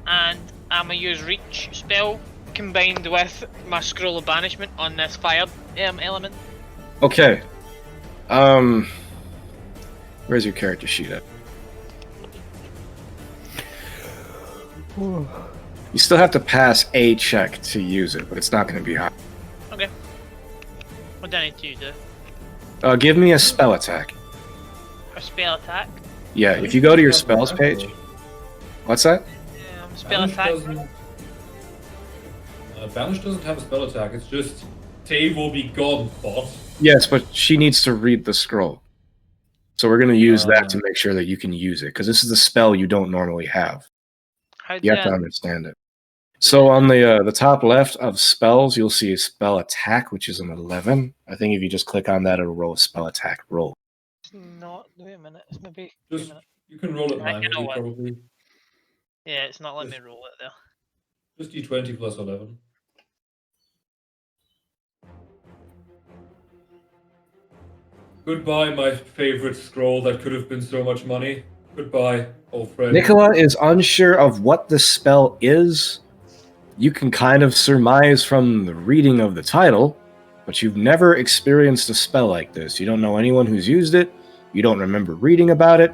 D: And I'm gonna use reach spell combined with my scroll of banishment on this fire element.
B: Okay. Where's your character sheet at? You still have to pass a check to use it, but it's not going to be high.
D: Okay. What do I need to do?
B: Give me a spell attack.
D: A spell attack.
B: Yeah, if you go to your spells page. What's that?
D: Spell attack.
G: Banish doesn't have a spell attack, it's just Tay will be gone, bot.
B: Yes, but she needs to read the scroll. So we're going to use that to make sure that you can use it, because this is a spell you don't normally have.
D: How do
B: You have to understand it. So on the top left of spells, you'll see a spell attack, which is an 11. I think if you just click on that, it'll roll a spell attack roll.
D: It's not. Wait a minute. It's maybe. Wait a
G: Just,
D: minute.
G: you can roll it
D: I know
G: manually,
D: what.
G: probably.
D: Yeah, it's not letting me roll it there.
G: Just d20 plus 11. Goodbye, my favorite scroll that could have been so much money. Goodbye, old friend.
B: Nicola is unsure of what the spell is. You can kind of surmise from the reading of the title, but you've never experienced a spell like this. You don't know anyone who's used it. You don't remember reading about it.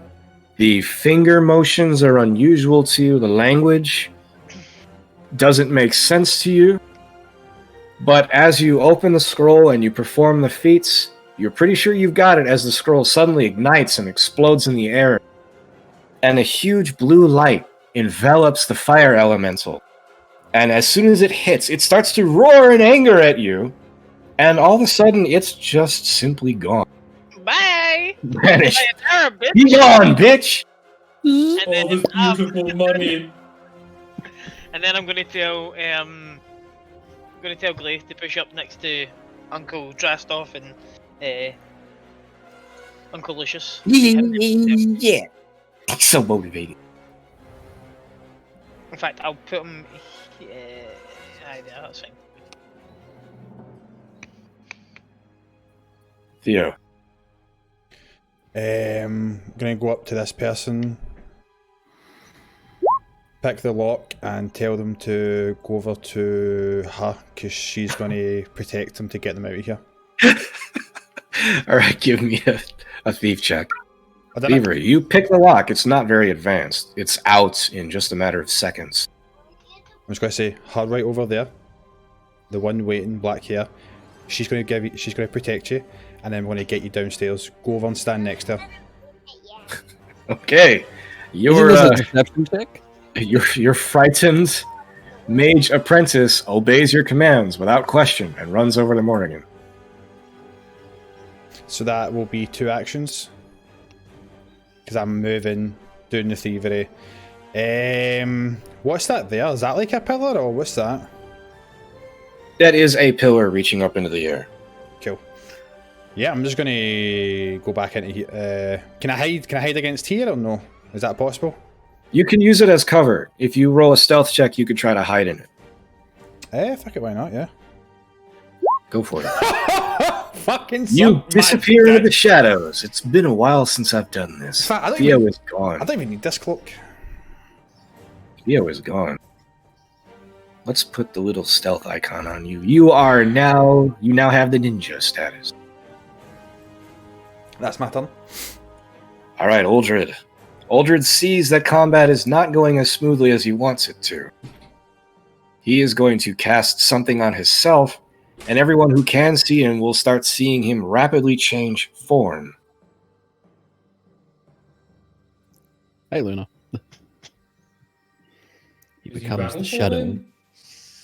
B: The finger motions are unusual to you. The language doesn't make sense to you. But as you open the scroll and you perform the feats, you're pretty sure you've got it as the scroll suddenly ignites and explodes in the air. And a huge blue light envelops the fire elemental. And as soon as it hits, it starts to roar in anger at you. And all of a sudden, it's just simply gone.
D: Bye.
B: Vanished.
D: Bye, bitch.
B: Be gone, bitch!
D: And
G: All
D: then,
G: this beautiful money.
D: and then I'm gonna tell Glaith to push up next to Uncle Drastoff and Uncle Lucius.
B: Yeah. He's so motivated.
D: In fact, I'll put him. Aye, there, that's fine.
B: Theo.
A: Gonna go up to this person, pick the lock, and tell them to go over to her because she's gonna protect them to get them out of here.
B: Alright, give me a thief check.
A: I don't know.
B: Thievery. You pick the lock. It's not very advanced. It's out in just a matter of seconds.
A: I'm just gonna say her right over there, the one waiting, black hair. She's gonna give you. She's gonna protect you, and then we're gonna get you downstairs. Go over and stand next to her.
B: Okay. Your
C: Isn't this a deception check?
B: your frightened mage apprentice obeys your commands without question and runs over to Morrigan.
A: So that will be 2 actions. Because I'm moving, doing the thievery. What's that there? Is that like a pillar or what's that?
B: That is a pillar reaching up into the air.
A: Cool. Yeah, I'm just gonna go back into here. Can I hide? Can I hide against here or no? Is that possible?
B: You can use it as cover. If you roll a stealth check, you could try to hide in it.
A: Fuck it, why not? Yeah.
B: Go for it.
A: Fucking
B: You
A: suck my
B: disappear into the
A: dick.
B: shadows. It's been a while since I've done this.
A: In fact, I don't
B: Theo
A: even-
B: is gone.
A: I don't even need this cloak.
B: Theo is gone. Let's put the little stealth icon on you. You now have the ninja status.
A: That's my turn.
B: All right, Uldred. Uldred sees that combat is not going as smoothly as he wants it to. He is going to cast something on himself, and everyone who can see him will start seeing him rapidly change form.
C: Hey, Luna. He
G: Is he
C: becomes
G: battle
C: the shadow.
G: forming?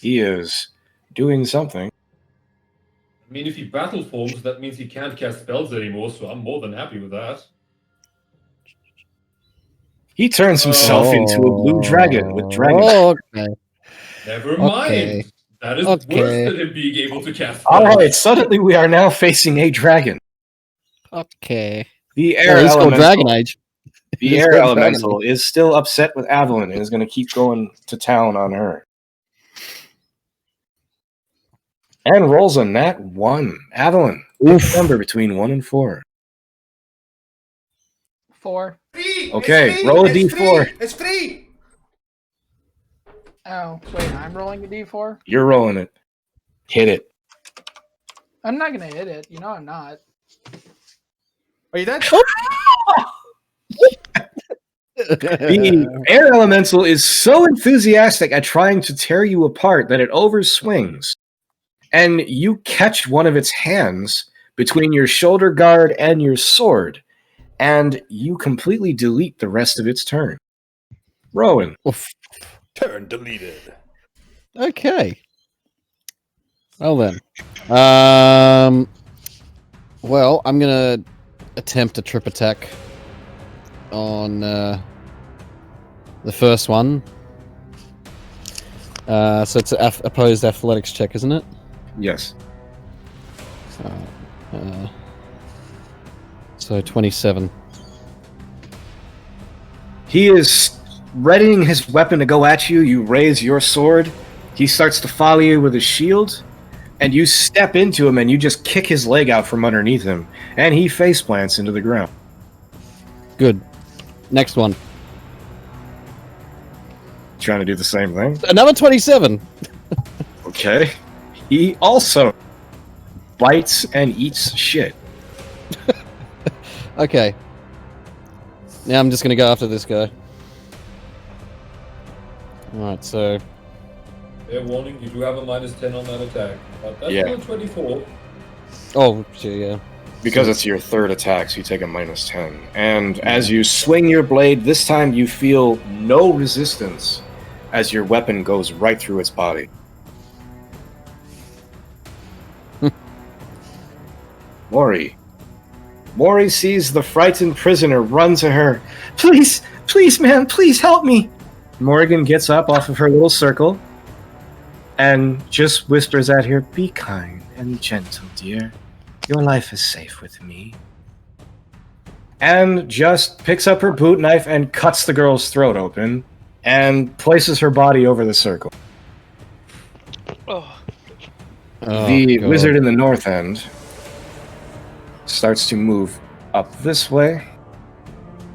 B: He is doing something.
G: I mean, if he battle forms, that means he can't cast spells anymore, so I'm more than happy with that.
B: He turns himself into a blue dragon with dragon.
C: Oh, okay.
G: Never
C: Okay.
G: mind. That is
C: Okay.
G: worse than him being able to cast spells.
B: All right, suddenly we are now facing a dragon.
C: Okay.
B: The
C: Yeah,
B: air
C: he's called
B: elemental.
C: Dragon Age.
B: The
C: He's
B: air
C: called Dragon
B: elemental is still upset with Avalon and is going to keep going to town on her. And rolls a nat 1. Avalon, pick a number between 1 and 4.
E: 4.
B: Okay, roll a d4.
A: It's free.
E: Oh, wait, I'm rolling a d4?
B: You're rolling it. Hit it.
E: I'm not gonna hit it. You know I'm not.
A: Are you dead?
B: The air elemental is so enthusiastic at trying to tear you apart that it overswings. And you catch one of its hands between your shoulder guard and your sword. And you completely delete the rest of its turn. Rowan.
C: Oof.
A: Turn deleted.
C: Okay. Well then. Well, I'm gonna attempt a trip attack on the first one. So it's an opposed athletics check, isn't it?
B: Yes.
C: So 27.
B: He is readying his weapon to go at you. You raise your sword. He starts to follow you with his shield. And you step into him and you just kick his leg out from underneath him. And he face plants into the ground.
C: Good. Next one.
B: Trying to do the same thing.
C: Another 27.
B: Okay. He also bites and eats shit.
C: Okay. Now I'm just gonna go after this guy. Alright, so
G: Fair warning, you do have a -10 on that attack. But that's
B: Yeah.
G: still 24.
C: oh sure, yeah.
B: Because it's your third attack, so you take a -10. And as you swing your blade, this time you feel no resistance as your weapon goes right through its body. Mori. Mori sees the frightened prisoner run to her. Please, please, man, please help me. Morgan gets up off of her little circle and just whispers at her, "Be kind and gentle, dear. Your life is safe with me." And just picks up her boot knife and cuts the girl's throat open and places her body over the circle.
D: Oh,
B: The
C: God.
B: wizard in the north end starts to move up this way.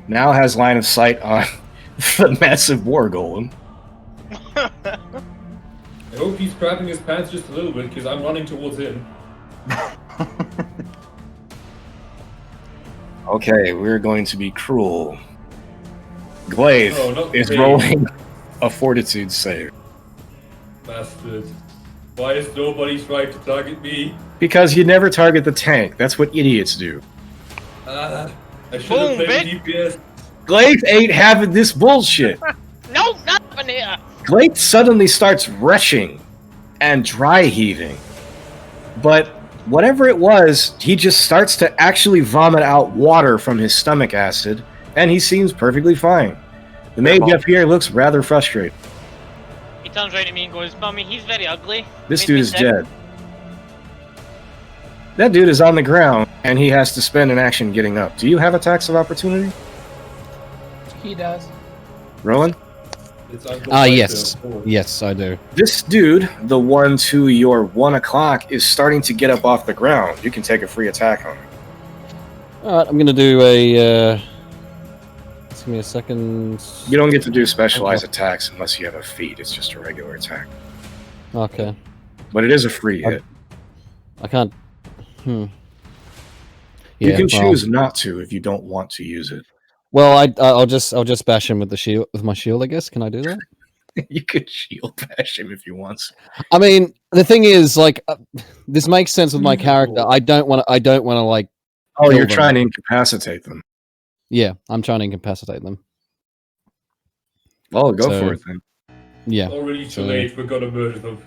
B: Now has line of sight on the massive war golem.
G: I hope he's crapping his pants just a little bit, because I'm running towards him.
B: Okay, we're going to be cruel. Glaive
G: Oh, not
B: is
G: Glaive.
B: rolling a fortitude save.
G: Bastard. Why is nobody trying to target me?
B: Because you never target the tank. That's what idiots do.
G: I should
D: Boom,
G: have played
D: bitch.
G: DPS.
B: Glaive ain't having this bullshit.
D: no, not in here.
B: Glaive suddenly starts retching and dry heaving. But whatever it was, he just starts to actually vomit out water from his stomach acid, and he seems perfectly fine. The mage up here looks rather frustrated.
D: He turns right at me and goes, "Mummy, he's very ugly."
B: This
D: Made
B: dude
D: me
B: is
D: sick."
B: dead. That dude is on the ground, and he has to spend an action getting up. Do you have attacks of opportunity?
E: He does.
B: Rowan?
G: It's Uncle
C: Yes.
G: Victor, of course.
C: Yes, I do.
B: This dude, the one to your 1 o'clock, is starting to get up off the ground. You can take a free attack on him.
C: Alright, I'm going to do a... Just give me a second.
B: You don't get to do specialized attacks unless you have a feat. It's just a regular attack.
C: Okay.
B: But it is a free hit.
C: I can't...
B: You
C: Yeah,
B: can
C: well-
B: choose not to if you don't want to use it.
C: Well, I'll just bash him with the shield, with my shield, I guess. Can I do that?
B: You could shield bash him if you want.
C: I mean, the thing is, like, this makes sense with my character. I don't want to like.
B: Oh,
C: kill
B: you're
C: them.
B: trying to incapacitate them.
C: Yeah, I'm trying to incapacitate them.
B: Oh, go
C: So-
B: for it then.
C: Yeah.
G: Already too
C: So-
G: late. We're gonna murder them.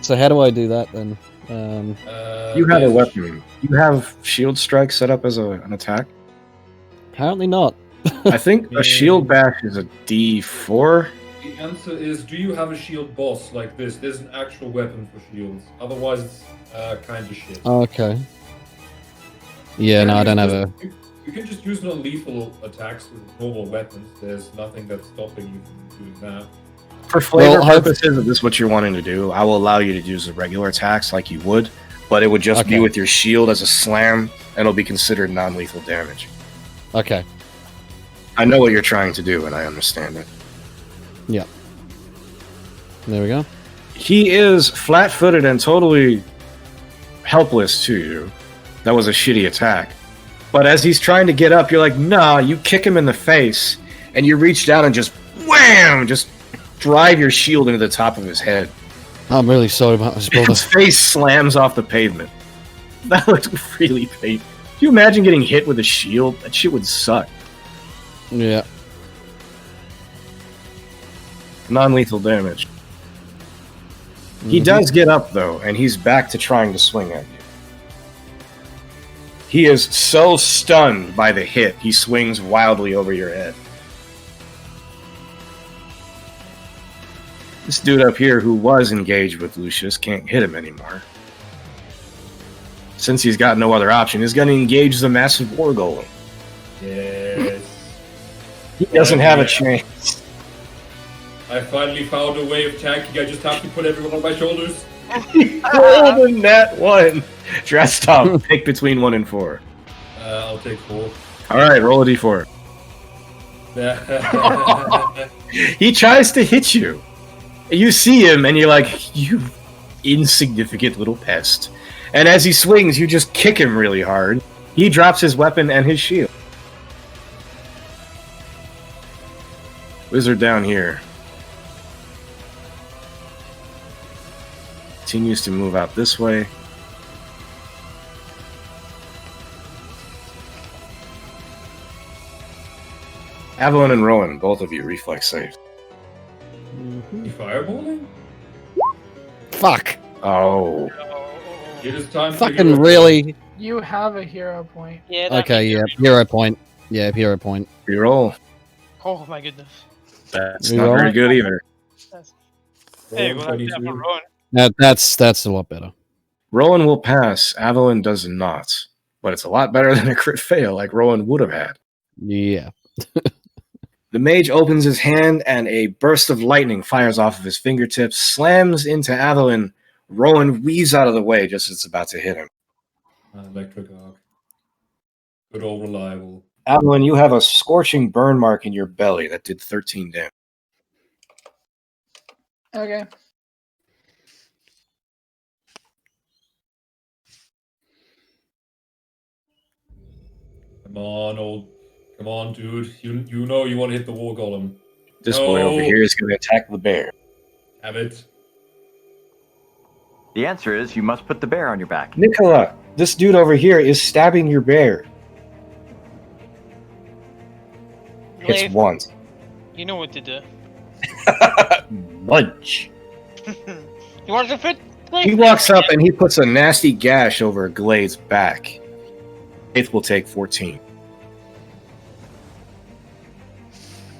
C: So how do I do that then?
B: You have a
G: there's
B: weapon. You have shield strike set up as an attack.
C: Apparently not.
B: I think a shield bash is a D4.
G: The answer is: do you have a shield boss like this? There's an actual weapon for shields. Otherwise, it's kind of shit.
C: Okay. Yeah, no, I don't have a.
G: You can just use non-lethal attacks with normal weapons. There's nothing that's stopping you from doing that.
B: For flavor
C: Well,
B: purposes, if this is what you're wanting to do, I will allow you to use the regular attacks like you would, but it would just be
C: Okay.
B: with your shield as a slam, and it'll be considered non-lethal damage.
C: Okay.
B: I know what you're trying to do, and I understand it.
C: There we go.
B: He is flat-footed and totally helpless to you. That was a shitty attack. But as he's trying to get up, you're like, nah, you kick him in the face, and you reach down and just wham! Just drive your shield into the top of his head.
C: I'm really sorry about this, brother.
B: His face slams off the pavement. That looked really painful. Can you imagine getting hit with a shield? That shit would suck.
C: Yeah.
B: Non-lethal damage. He does get up, though, and he's back to trying to swing at you. He is so stunned by the hit, he swings wildly over your head. This dude up here who was engaged with Lucius can't hit him anymore. Since he's got no other option, he's going to engage the massive war golem.
G: Yes.
B: He doesn't have a chance.
G: I finally found a way of tanking. I just have to put everyone on my shoulders.
B: Rolled in that one. Dressed up. Pick between 1 and 4.
G: I'll take 4.
B: All right, roll a d4. He tries to hit you. You see him, and you're like, you insignificant little pest. And as he swings, you just kick him really hard. He drops his weapon and his shield. Wizard down here. Continues to move out this way. Avalon and Rowan, both of you, reflex saves.
G: You fireballing?
C: Fuck.
B: Oh.
G: It is time for
C: Fucking
G: you to-
C: really.
E: You have a hero point.
D: Yeah. that
C: Okay,
D: makes
C: yeah.
D: sense.
C: Hero point. Yeah, hero point.
B: Reroll.
D: Oh my goodness.
B: That's
C: Reroll.
B: not very good either.
D: There you go. That's it for
G: 22.
D: Rowan.
C: That's a lot better.
B: Rowan will pass. Avalon does not. But it's a lot better than a crit fail like Rowan would have had.
C: Yeah.
B: The mage opens his hand and a burst of lightning fires off of his fingertips, slams into Avalon. Rowan weaves out of the way just as it's about to hit him.
G: Electric arc. Good old reliable.
B: Avalon, you have a scorching burn mark in your belly that did 13 damage.
E: Okay.
G: Come on, dude. You know you want to hit the war golem.
B: This boy over
G: No.
B: here is going to attack the bear.
G: Have it.
F: The answer is you must put the bear on your back.
B: Nicola, this dude over here is stabbing your bear. Hits
D: Leif,
B: once.
D: you know what to do.
B: Munch.
D: You want to fit?
B: He walks up and he puts a nasty gash over Glade's back. Faith will take 14.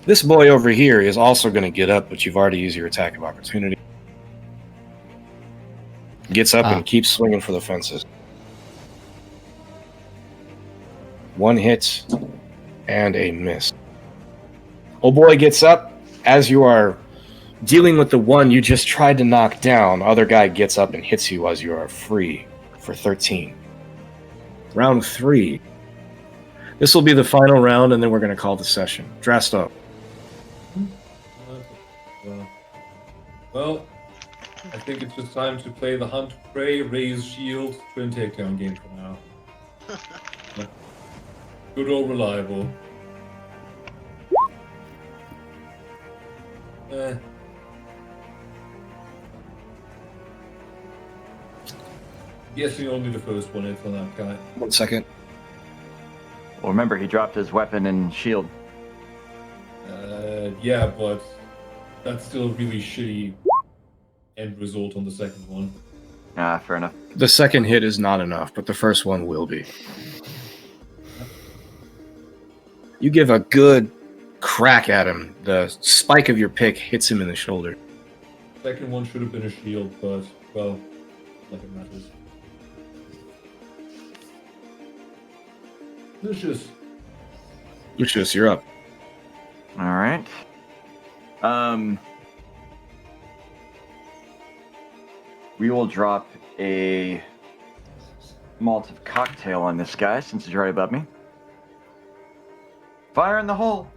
B: This boy over here is also going to get up, but you've already used your attack of opportunity. Gets up and keeps swinging for the fences. One hit and a miss. Old boy gets up, as you are dealing with the one you just tried to knock down, other guy gets up and hits you as you are free for 13. Round 3. This will be the final round, and then we're going to call the session. Dressed up.
G: Well, I think it's just time to play the hunt, prey, raise shield, twin takedown game for now. Good old reliable. Guessing only the first one hits on that guy.
B: 1 second.
F: Well, remember, he dropped his weapon and shield.
G: Yeah, but that's still a really shitty end result on the second one.
F: Ah, fair enough.
B: The second hit is not enough, but the first one will be. You give a good crack at him. The spike of your pick hits him in the shoulder.
G: Second one should have been a shield, but, well, like it matters.
B: Lucius, you're up.
F: All right. We will drop a Molotov cocktail on this guy since he's right above me. Fire in the hole.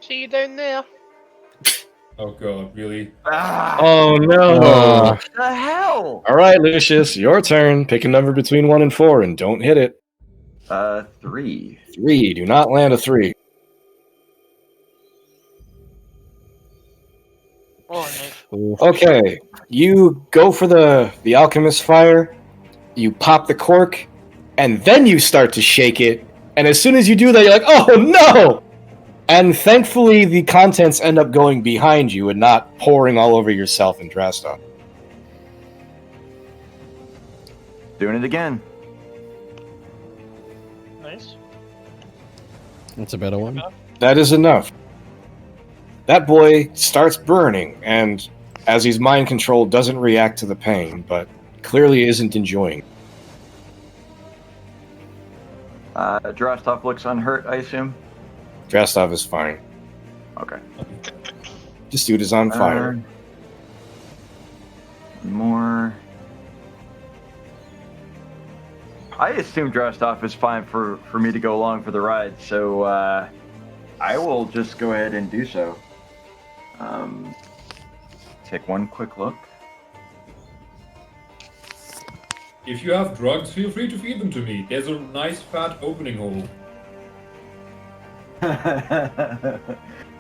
D: See you down there.
G: Oh god, really?
F: Ah,
B: Oh no!
F: what the hell?
B: All right, Lucius, your turn. Pick a number between 1 and 4 and don't hit it.
F: 3.
B: 3. Do not land a 3.
D: Oh no.
C: Ooh.
B: Okay, you go for the alchemist fire, you pop the cork, and then you start to shake it, and as soon as you do that, you're like, oh no! And thankfully, the contents end up going behind you and not pouring all over yourself and Drasta.
F: Doing it again.
D: Nice.
C: That's a better one.
B: That is enough. That boy starts burning, and as he's mind controlled, doesn't react to the pain, but clearly isn't enjoying.
F: Drostov looks unhurt, I assume.
B: Drastov is fine.
F: Okay.
B: This dude is on fire.
F: More. I assume Drostov is fine for me to go along for the ride, so I will just go ahead and do so. Take one quick look.
G: If you have drugs, feel free to feed them to me. There's a nice fat opening hole.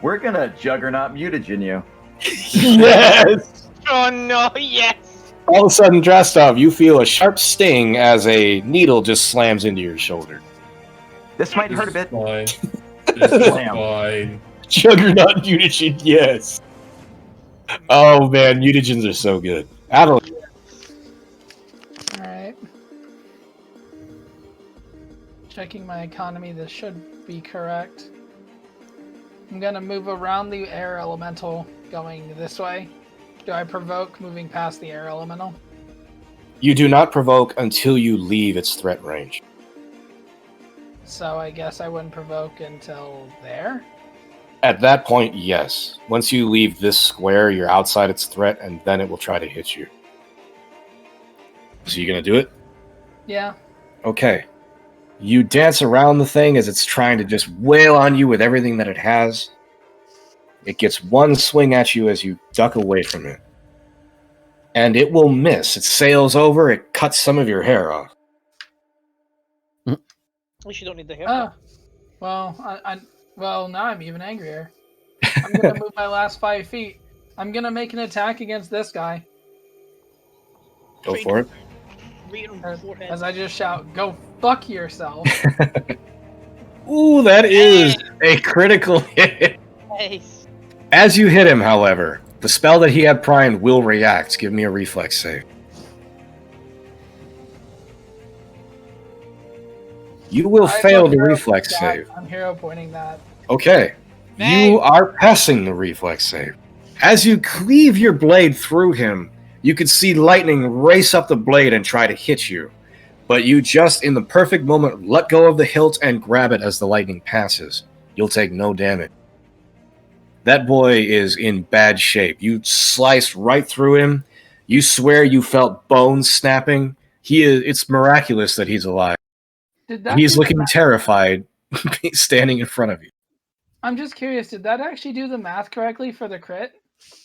F: We're gonna juggernaut mutagen you.
B: Yes!
D: Oh no, yes!
B: All of a sudden, Drastov, you feel a sharp sting as a needle just slams into your shoulder.
F: This might hurt a bit.
G: Fine. This is
F: Damn.
G: fine.
B: Juggernaut mutagen, yes. Oh man, mutagens are so good. Adeline.
E: Alright. Checking my economy, this should be correct. I'm gonna move around the air elemental going this way. Do I provoke moving past the air elemental?
B: You do not provoke until you leave its threat range.
E: So I guess I wouldn't provoke until there?
B: At that point, yes. Once you leave this square, you're outside its threat, and then it will try to hit you. So you gonna do it?
E: Yeah.
B: Okay. You dance around the thing as it's trying to just wail on you with everything that it has. It gets one swing at you as you duck away from it. And it will miss. It sails over, it cuts some of your hair off.
D: At least you don't need the hair.
E: Ah. Well, now I'm even angrier. I'm gonna move my last 5 feet. I'm gonna make an attack against this guy.
B: Go for it.
D: Right on the forehead.
E: As I just shout, "Go fuck yourself!"
B: Ooh, that is a critical hit.
D: Nice.
B: As you hit him, however, the spell that he had primed will react. Give me a reflex save. You will fail the reflex save.
E: I'm hero pointing that.
B: Okay.
D: Nay.
B: You are passing the reflex save. As you cleave your blade through him, you could see lightning race up the blade and try to hit you. But you just, in the perfect moment, let go of the hilt and grab it as the lightning passes. You'll take no damage. That boy is in bad shape. You sliced right through him. You swear you felt bones snapping. It's miraculous that he's alive.
E: Did that
B: He's
E: do the
B: looking
E: math?
B: terrified standing in front of you.
E: I'm just curious, did that actually do the math correctly for the crit?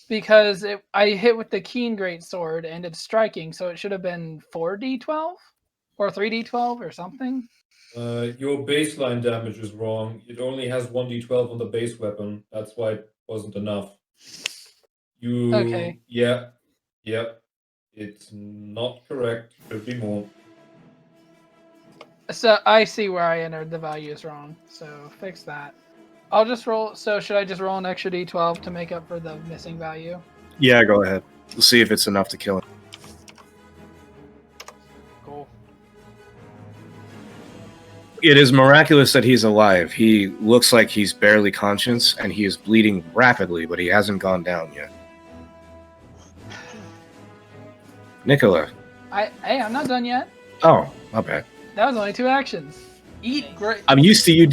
E: Because I hit with the keen great sword and it's striking, so it should have been 4d12 or 3d12 or something.
G: Your baseline damage is wrong. It only has 1d12 on the base weapon. That's why it wasn't enough.
E: Okay.
G: Yeah. It's not correct. Should be more.
E: So I see where I entered the values wrong. So fix that. I'll just roll. So should I just roll an extra d12 to make up for the missing value?
B: Yeah, go ahead. We'll see if it's enough to kill him.
E: Cool.
B: It is miraculous that he's alive. He looks like he's barely conscious, and he is bleeding rapidly, but he hasn't gone down yet. Nicola.
E: Hey, I'm not done yet.
B: Oh, my bad.
E: That was only 2 actions. Eat great.
B: I'm used to you.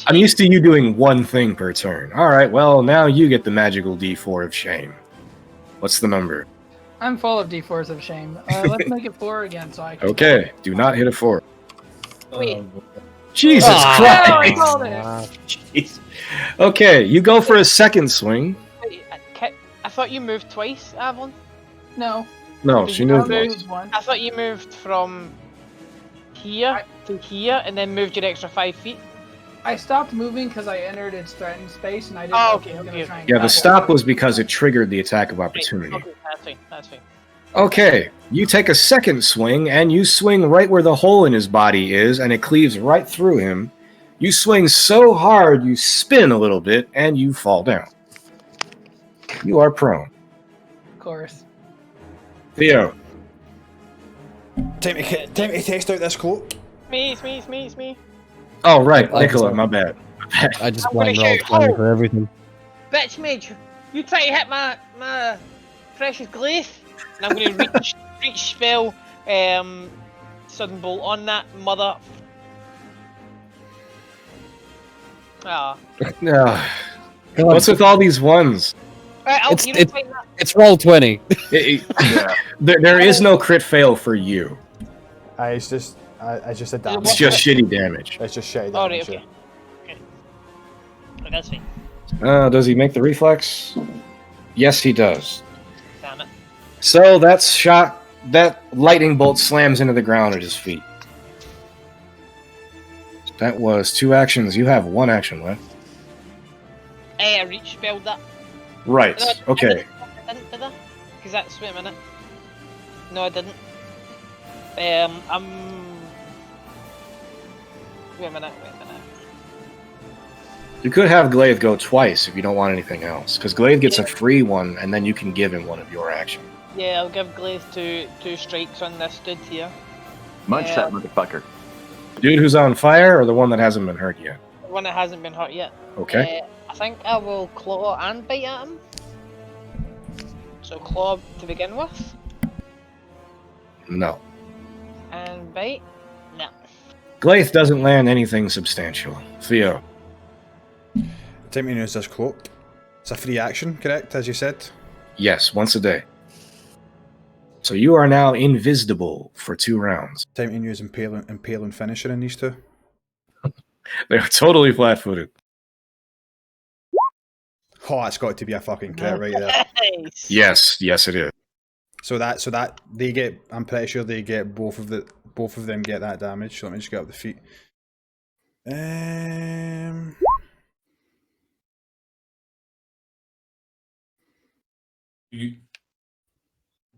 B: I'm used to you doing one thing per turn. All right. Well, now you get the magical D4 of shame. What's the number?
E: I'm full of d4s of shame. Let's make it 4 again, so I can.
B: Okay. Do not hit a 4.
D: Wait.
B: Jesus
E: I
B: Christ!
E: called it.
B: Jeez. Okay, you go for a second swing.
D: Wait, I thought you moved twice, Avalon.
E: No.
B: No,
E: Did
B: she
E: you
B: moved
E: not
B: once.
E: move one?
D: I thought you moved from here to here and then moved your extra 5 feet.
E: I stopped moving because I entered its threatened space and I didn't
D: Oh,
E: know
D: okay,
E: if it was
D: okay.
E: gonna try and
B: Yeah, the
E: grapple.
B: stop was because it triggered the attack of opportunity.
D: Okay, that's fine. That's fine.
B: Okay, you take a second swing, and you swing right where the hole in his body is, and it cleaves right through him. You swing so hard, you spin a little bit, and you fall down. You are prone.
E: Of course.
B: Theo.
A: Time to test out this cloak.
D: It's me.
B: Oh, right,
C: I
B: Nicola,
C: just-
B: my bad.
C: I just
D: I'm gonna
C: blind rolled
D: shoot.
C: 20
D: Oh!
C: for everything.
D: Bitch mage, you try to hit my precious glaive, and I'm gonna reach spell sudden bolt on that mother. Ah.
B: What's with all these ones?
D: Right,
C: It's-
D: fight that.
C: It's roll 20.
B: There is no crit fail for you.
A: It's just a damage.
B: It's just shitty damage.
A: It's just shitty damage.
D: Oh, right, okay. Right, that's fine.
B: Does he make the reflex? Yes, he does.
D: Damn it.
B: So that lightning bolt slams into the ground at his feet. That was 2 actions. You have 1 action left.
D: I reach spelled that.
B: Right.
D: No,
B: Okay.
D: I didn't, did I? Because that's, wait a minute. No, I didn't. Wait a minute.
B: You could have Glaive go twice if you don't want anything else, because Glaive gets a free one, and then you can give him one of your actions.
D: Yeah, I'll give Glaive two strikes on this dude here.
F: Munch
D: Yeah.
F: that motherfucker.
B: Dude who's on fire, or the one that hasn't been hurt yet?
D: The one that hasn't been hurt yet.
B: Okay.
D: I think I will claw and bite at him. So claw to begin with,
B: No.
D: and bite. No.
B: Glaive doesn't land anything substantial. Theo.
A: Time to use this cloak. It's a free action, correct? As you said.
B: Yes, once a day. So you are now invisible for 2 rounds.
A: Time to use impale and finisher in these two.
B: They're totally flat-footed.
A: Oh, that's got to be a fucking crit right there.
D: Nice.
B: Yes, it is.
A: So that they get. I'm pretty sure they get both of them get that damage. So let me just get up the feet.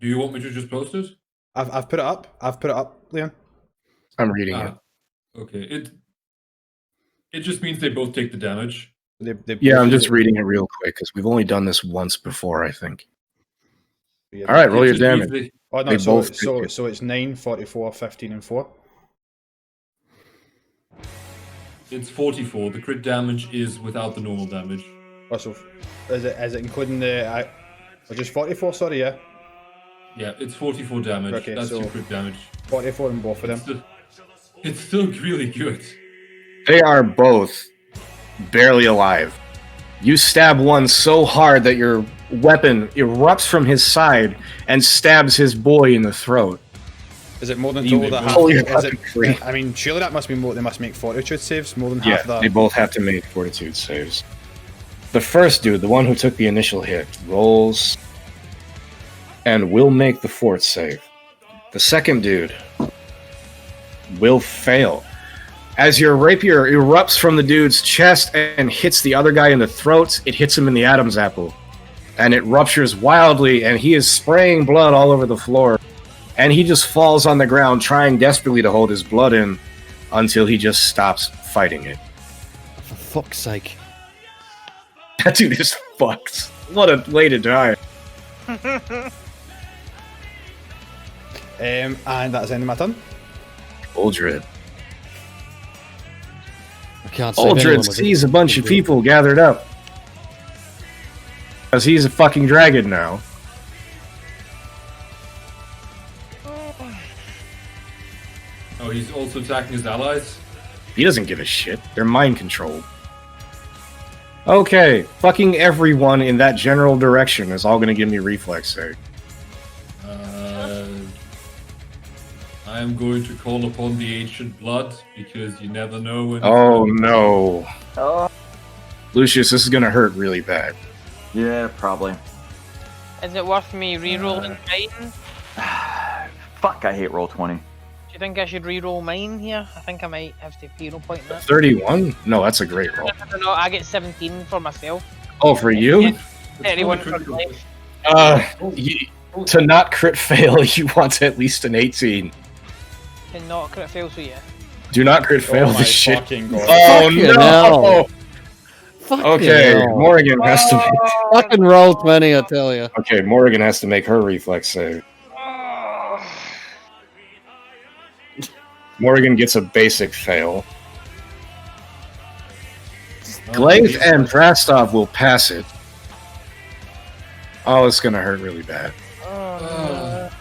G: Do you want me to just post it?
A: I've put it up. I've put it up, Leon.
B: I'm reading it.
G: Okay. It just means they both take the damage.
A: They
B: Yeah, I'm
A: both-
B: just reading it real quick because we've only done this once before, I think.
A: Yeah,
B: All right, roll
G: It
B: your
G: just means
B: damage.
A: Oh no,
B: They
A: so
B: both
A: so,
B: take it.
A: so it's 9, 44, 15, and 4.
G: It's 44. The crit damage is without the normal damage.
A: Oh, so is it including the? Just 44. Sorry, yeah,
G: Yeah, it's 44 damage.
A: Okay,
G: That's
A: so-
G: your crit damage.
A: 44 in both of them.
G: It's still really good.
B: They are both barely alive. You stab one so hard that your weapon erupts from his side and stabs his boy in the throat.
A: Is it more than
B: You
A: total that
B: pull your
A: half? Is
B: weapon free.
A: it? I mean, surely that must be more. They must make fortitude saves more than
B: Yeah,
A: half that.
B: they both have to make fortitude saves. The first dude, the one who took the initial hit, rolls and will make the fort save. The second dude will fail. As your rapier erupts from the dude's chest and hits the other guy in the throat, it hits him in the Adam's apple. And it ruptures wildly, and he is spraying blood all over the floor. And he just falls on the ground, trying desperately to hold his blood in until he just stops fighting it.
C: For fuck's sake.
B: That dude is fucked. What a way to die.
A: And that's the end of my turn.
B: Uldred.
C: I can't save anyone
B: Uldred
C: with it.
B: sees a bunch of people gathered up. Because he's a fucking dragon now.
G: Oh, he's also attacking his allies?
B: He doesn't give a shit. They're mind controlled. Okay, fucking everyone in that general direction is all gonna give me reflex save.
G: I am going to call upon the ancient blood, because you never know when...
B: Oh no.
F: Oh.
B: Lucius, this is gonna hurt really bad.
F: Yeah, probably.
D: Is it worth me re-rolling mine?
F: Fuck, I hate roll 20.
D: Do you think I should re-roll mine here? I think I might have to hero point that.
B: 31? No, that's a great roll.
D: No, I get 17 for myself.
B: Oh, for you?
D: 31 for life.
B: To not crit fail, you want at least an 18.
D: And not crit fail, so yeah.
B: Do not crit fail
A: Oh my
B: this shit.
A: fucking god.
B: Oh
C: Fucking
B: no!
C: hell. Fuck
B: Okay,
C: you.
B: Morrigan has to make...
C: Fucking roll 20, I tell you.
B: Okay, Morrigan has to make her reflex save. Morrigan gets a basic fail. Glaive and Drastov will pass it. Oh, it's gonna hurt really bad.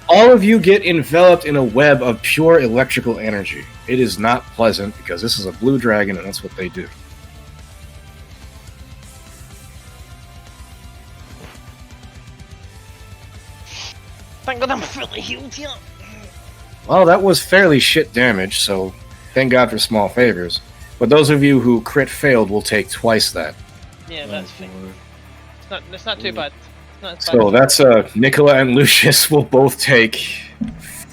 B: All of you get enveloped in a web of pure electrical energy. It is not pleasant because this is a blue dragon and that's what they do.
D: Thank God I'm fully healed here.
B: Well, that was fairly shit damage, so thank God for small favors. But those of you who crit failed will take twice that.
D: Yeah, that's fine. It's not too bad. It's not as bad
B: So
D: as-
B: that's Nicola and Lucius will both take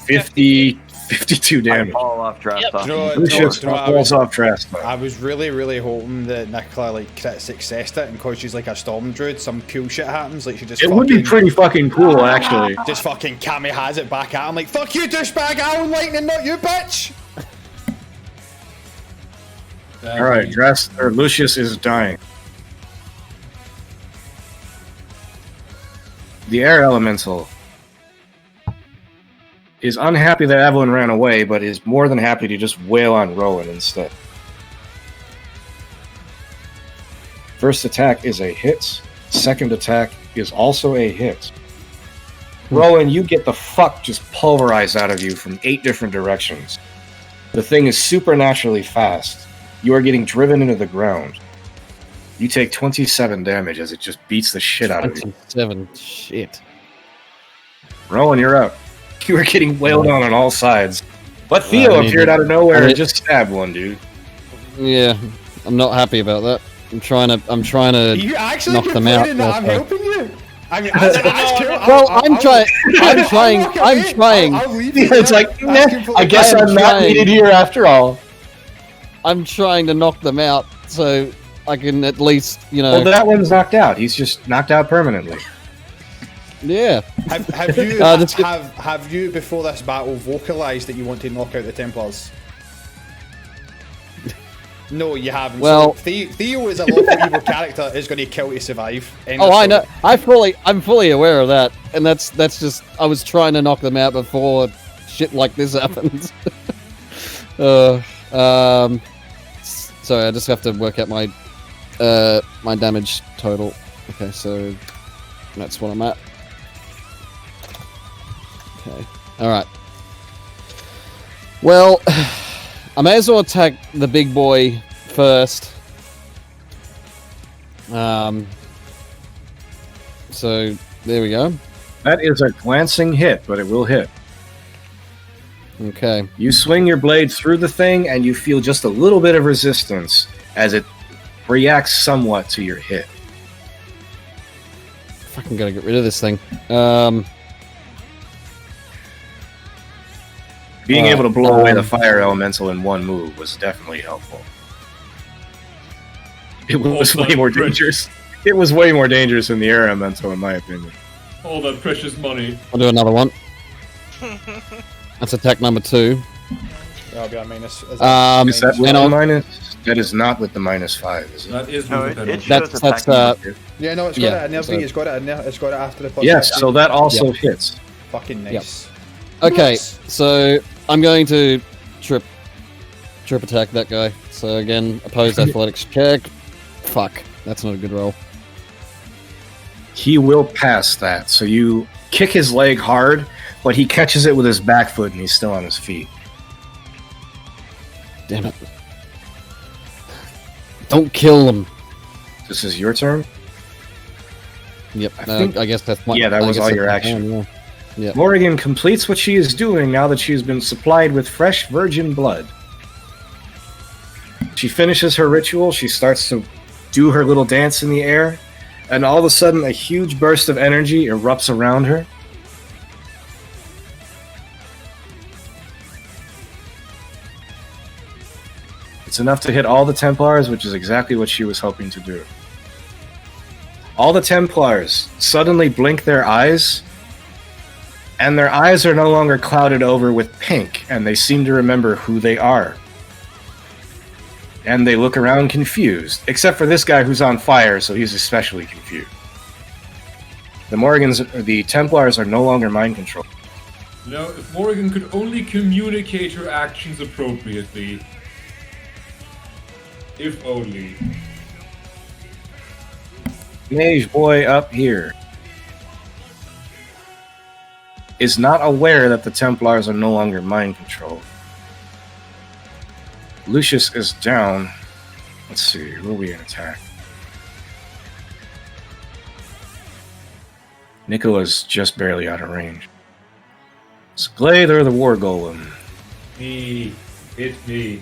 B: 52
F: I
B: damage.
F: fall off draft
D: Yep.
F: off.
A: Do you know what-
B: Lucius
A: do you know what I
B: falls
A: was-
B: off Drastov.
A: I was really hoping that Nicola like crit successed it, and because she's like a storm druid, some cool shit happens. Like she just
B: It would be
A: fucking-
B: pretty fucking cool, actually.
A: just fucking Kami has it back at him like, fuck you douchebag, I own lightning, not you bitch.
B: Alright, Lucius is dying. The air elemental is unhappy that Evelyn ran away, but is more than happy to just wail on Rowan instead. First attack is a hit. Second attack is also a hit. Rowan, you get the fuck just pulverized out of you from 8 different directions. The thing is supernaturally fast. You are getting driven into the ground. You take 27 damage as it just beats the shit out of you.
C: 27. Shit.
B: Rowan, you're up. You were getting wailed on all sides. But
C: I
B: Theo
C: mean,
B: appeared out of nowhere
C: I mean-
B: and just stabbed one dude.
C: Yeah, I'm not happy about that. I'm trying to.
A: You actually
C: Knock them out,
A: complaining that I'm
C: that's
A: helping you? I mean, that's cool.
C: Well, I'm trying. I'm
A: I'll
C: trying.
A: walk
C: I'm
A: away.
C: trying.
A: I'll leave you
B: It's
A: there.
B: like,
A: That's
B: nah,
A: completely
B: I guess
C: I am
B: I'm not
C: trying.
B: needed here after all.
C: I'm trying to knock them out so I can at least,
B: Well, that one's knocked out. He's just knocked out permanently.
C: yeah.
A: Have you
C: that's good.
A: have you before this battle vocalized that you want to knock out the Templars? No, you haven't.
C: Well-
A: so Theo is a lawful evil character. Is going to kill to survive. End
C: Oh,
A: of
C: I
A: story.
C: know. I'm fully aware of that, and that's just. I was trying to knock them out before shit like this happens. Sorry, I just have to work out my my damage total. Okay, so that's what I'm at. Okay, all right. Well, I may as well attack the big boy first, So there we go.
B: That is a glancing hit, but it will hit.
C: Okay.
B: You swing your blade through the thing, and you feel just a little bit of resistance as it reacts somewhat to your hit.
C: Fucking gotta get rid of this thing.
B: Being able to blow away the fire elemental in one move was definitely helpful. It was way more dangerous. It was way more dangerous than the air elemental, in my opinion.
G: All that precious money.
C: I'll do another one. That's attack number 2.
A: That'll be a minus.
B: Is that with
C: and
B: the
C: I'll-
B: minus? That is not with the -5, is it?
G: That is
F: No,
G: with the
F: it
G: penalty.
F: shows
C: That's
F: attacking.
A: Yeah, no, it's got
C: Yeah,
A: it in there.
C: so-
A: It's got it in there. It's got it after the plus
B: Yes,
A: 50.
B: so that also hits.
A: Fucking nice.
C: Okay,
A: Nice.
C: so I'm going to trip attack that guy. So again, opposed athletics check. Fuck, that's not a good roll.
B: He will pass that. So you kick his leg hard, but he catches it with his back foot and he's still on his feet.
C: Damn it! Don't kill him.
B: This is your turn?
C: Yep.
B: I think-
C: I guess that's my.
B: Yeah, that
C: I
B: was
C: guess
B: all
C: that's
B: your
C: my
B: action.
C: turn, yeah.
B: Morrigan completes what she is doing now that she's been supplied with fresh virgin blood. She finishes her ritual, she starts to do her little dance in the air, and all of a sudden a huge burst of energy erupts around her. It's enough to hit all the Templars, which is exactly what she was hoping to do. All the Templars suddenly blink their eyes, and their eyes are no longer clouded over with pink, and they seem to remember who they are. And they look around confused, except for this guy who's on fire, so he's especially confused. The Templars are no longer mind controlled.
G: Now, if Morrigan could only communicate her actions appropriately. If only.
B: Mage boy up here is not aware that the Templars are no longer mind controlled. Lucius is down. Let's see, who are we in attack? Nicola's just barely out of range. It's Glade or the War Golem.
G: Me. Hit me.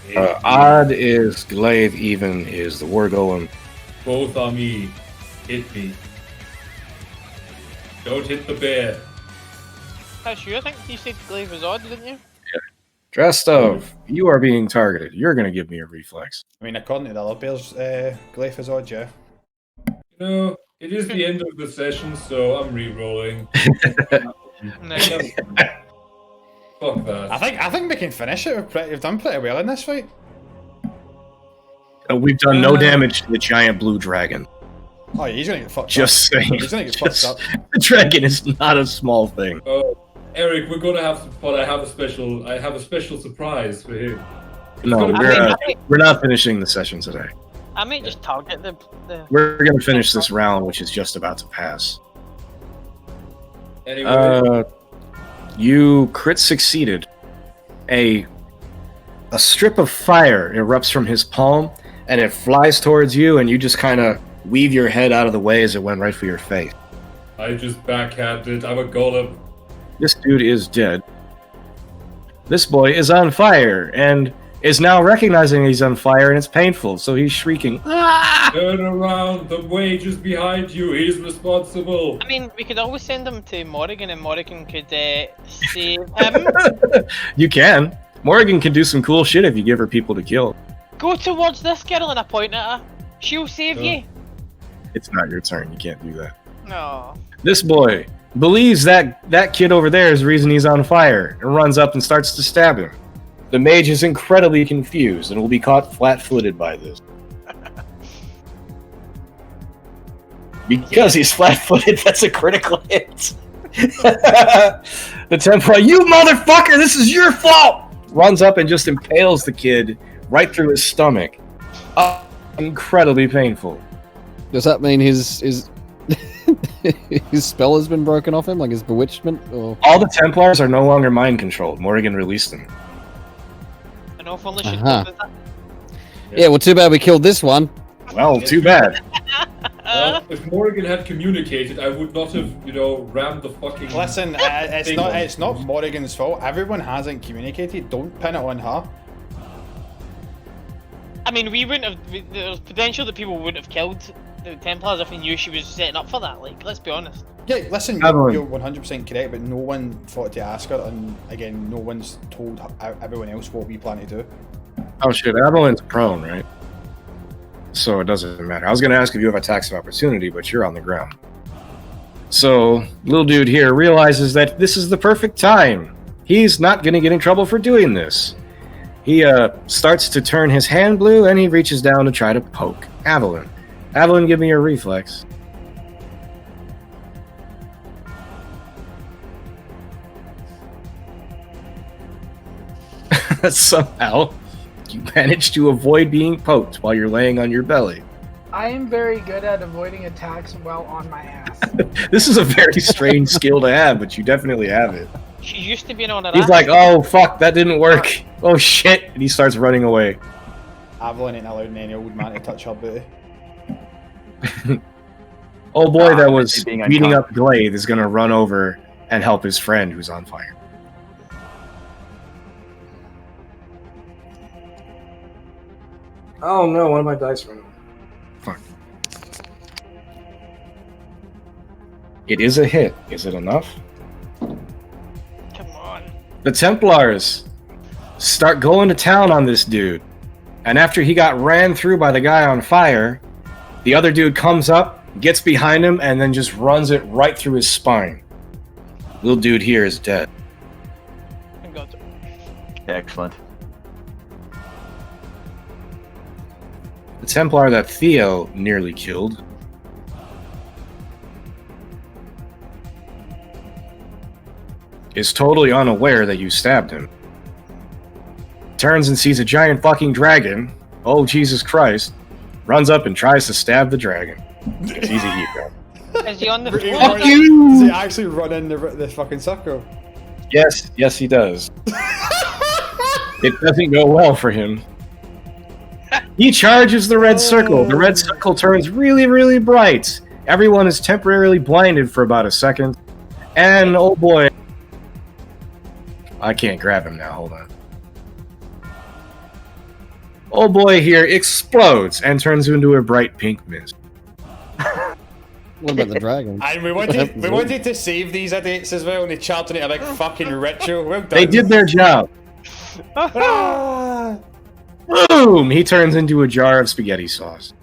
G: Hit me.
B: Odd is Glaive, even is the War Golem.
G: Both are me. Hit me. Don't hit the bear.
D: That's you, I think you said Glaive was odd, didn't you?
B: Drestov, you are being targeted. You're going to give me a reflex.
A: I mean, according to the other bears, Glyph is odd, yeah.
G: You know, it is the end of the session, so I'm re-rolling.
D: No.
G: Fuck that.
A: I think we can finish it. We've done pretty well in this fight.
B: We've done no damage to the giant blue dragon.
A: Oh, yeah, he's gonna get fucked
B: Just
A: up.
B: saying.
A: He's gonna get fucked
B: Just-
A: up.
B: The dragon is not a small thing.
G: Oh, Eric, we're gonna have some fun. I have a special surprise for him.
B: No,
D: I
B: we're not finishing the session today.
D: might just target the
B: We're going to finish this round, which is just about to pass.
G: Anyway,
B: You crit succeeded. A strip of fire erupts from his palm, and it flies towards you, and you just kind of weave your head out of the way as it went right for your face.
G: I just backhanded. I'm a golem.
B: This dude is dead. This boy is on fire, and is now recognizing he's on fire, and it's painful, so he's shrieking. "Ah!"
G: Turn around. The wage is behind you. He's responsible.
D: I mean, we could always send him to Morrigan and Morrigan could save him.
B: You can. Morrigan can do some cool shit if you give her people to kill.
D: Go towards this girl and I point at her. She'll save you.
B: It's not your turn. You can't do that.
D: No.
B: This boy believes that kid over there is the reason he's on fire and runs up and starts to stab him. The mage is incredibly confused and will be caught flat-footed by this. Because he's flat-footed, that's a critical hit. The Templar, you motherfucker, this is your fault! Runs up and just impales the kid right through his stomach. Incredibly painful.
C: Does that mean his his spell has been broken off him, like his bewitchment? Or
B: All the Templars are no longer mind-controlled. Morrigan released them.
D: I know if only she'd
C: Uh-huh.
D: go with that.
C: yeah, well, too bad we killed this one.
B: Well, too bad.
G: Well, if Morrigan had communicated, I would not have, rammed the fucking.
A: Listen, it's not Morrigan's fault. Everyone hasn't communicated. Don't pin it on her.
D: I mean, we wouldn't have. There's potential that people wouldn't have killed the Templars if they knew she was setting up for that. Like, let's be honest.
A: Yeah, listen, you're 100% correct, but no one thought to ask her, and again, no one's told everyone else what we plan to do.
B: Oh shit, Avalon's prone, right? So it doesn't matter. I was gonna ask if you have attacks of opportunity, but you're on the ground. So, little dude here realizes that this is the perfect time. He's not gonna get in trouble for doing this. He starts to turn his hand blue, and he reaches down to try to poke Avalon. Avalon, give me your reflex. Somehow, you manage to avoid being poked while you're laying on your belly.
E: I am very good at avoiding attacks while on my ass.
B: This is a very strange skill to have, but you definitely have it.
D: She used to be on an
B: He's like, oh fuck, that didn't work. Oh shit, and he starts running away.
A: Avalon ain't allowing any old man to touch her booty.
B: Oh boy, that was
F: being
B: beating up Glade is gonna run over and help his friend who's on fire. Oh no, one of my dice ran over. Fuck. It is a hit. Is it enough?
D: Come on.
B: The Templars start going to town on this dude. And after he got ran through by the guy on fire, the other dude comes up, gets behind him, and then just runs it right through his spine. Little dude here is dead.
D: Thank God.
F: Excellent.
B: The Templar that Theo nearly killed is totally unaware that you stabbed him. Turns and sees a giant fucking dragon. Oh, Jesus Christ. Runs up and tries to stab the dragon. It's easy hero.
D: Is he on the floor?
B: Fuck
A: Does
B: you!
A: he actually run in the fucking circle?
B: Yes, he does. It doesn't go well for him. He charges the red circle. The red circle turns really, really bright. Everyone is temporarily blinded for about a second. And, oh boy. I can't grab him now, hold on. Oh boy here explodes and turns into a bright pink mist.
C: What about the dragon?
A: And we wanted to save these idiots as well, and they charged it a big fucking ritual. Well done.
B: They did their job.
A: Ah!
B: Boom! He turns into a jar of spaghetti sauce.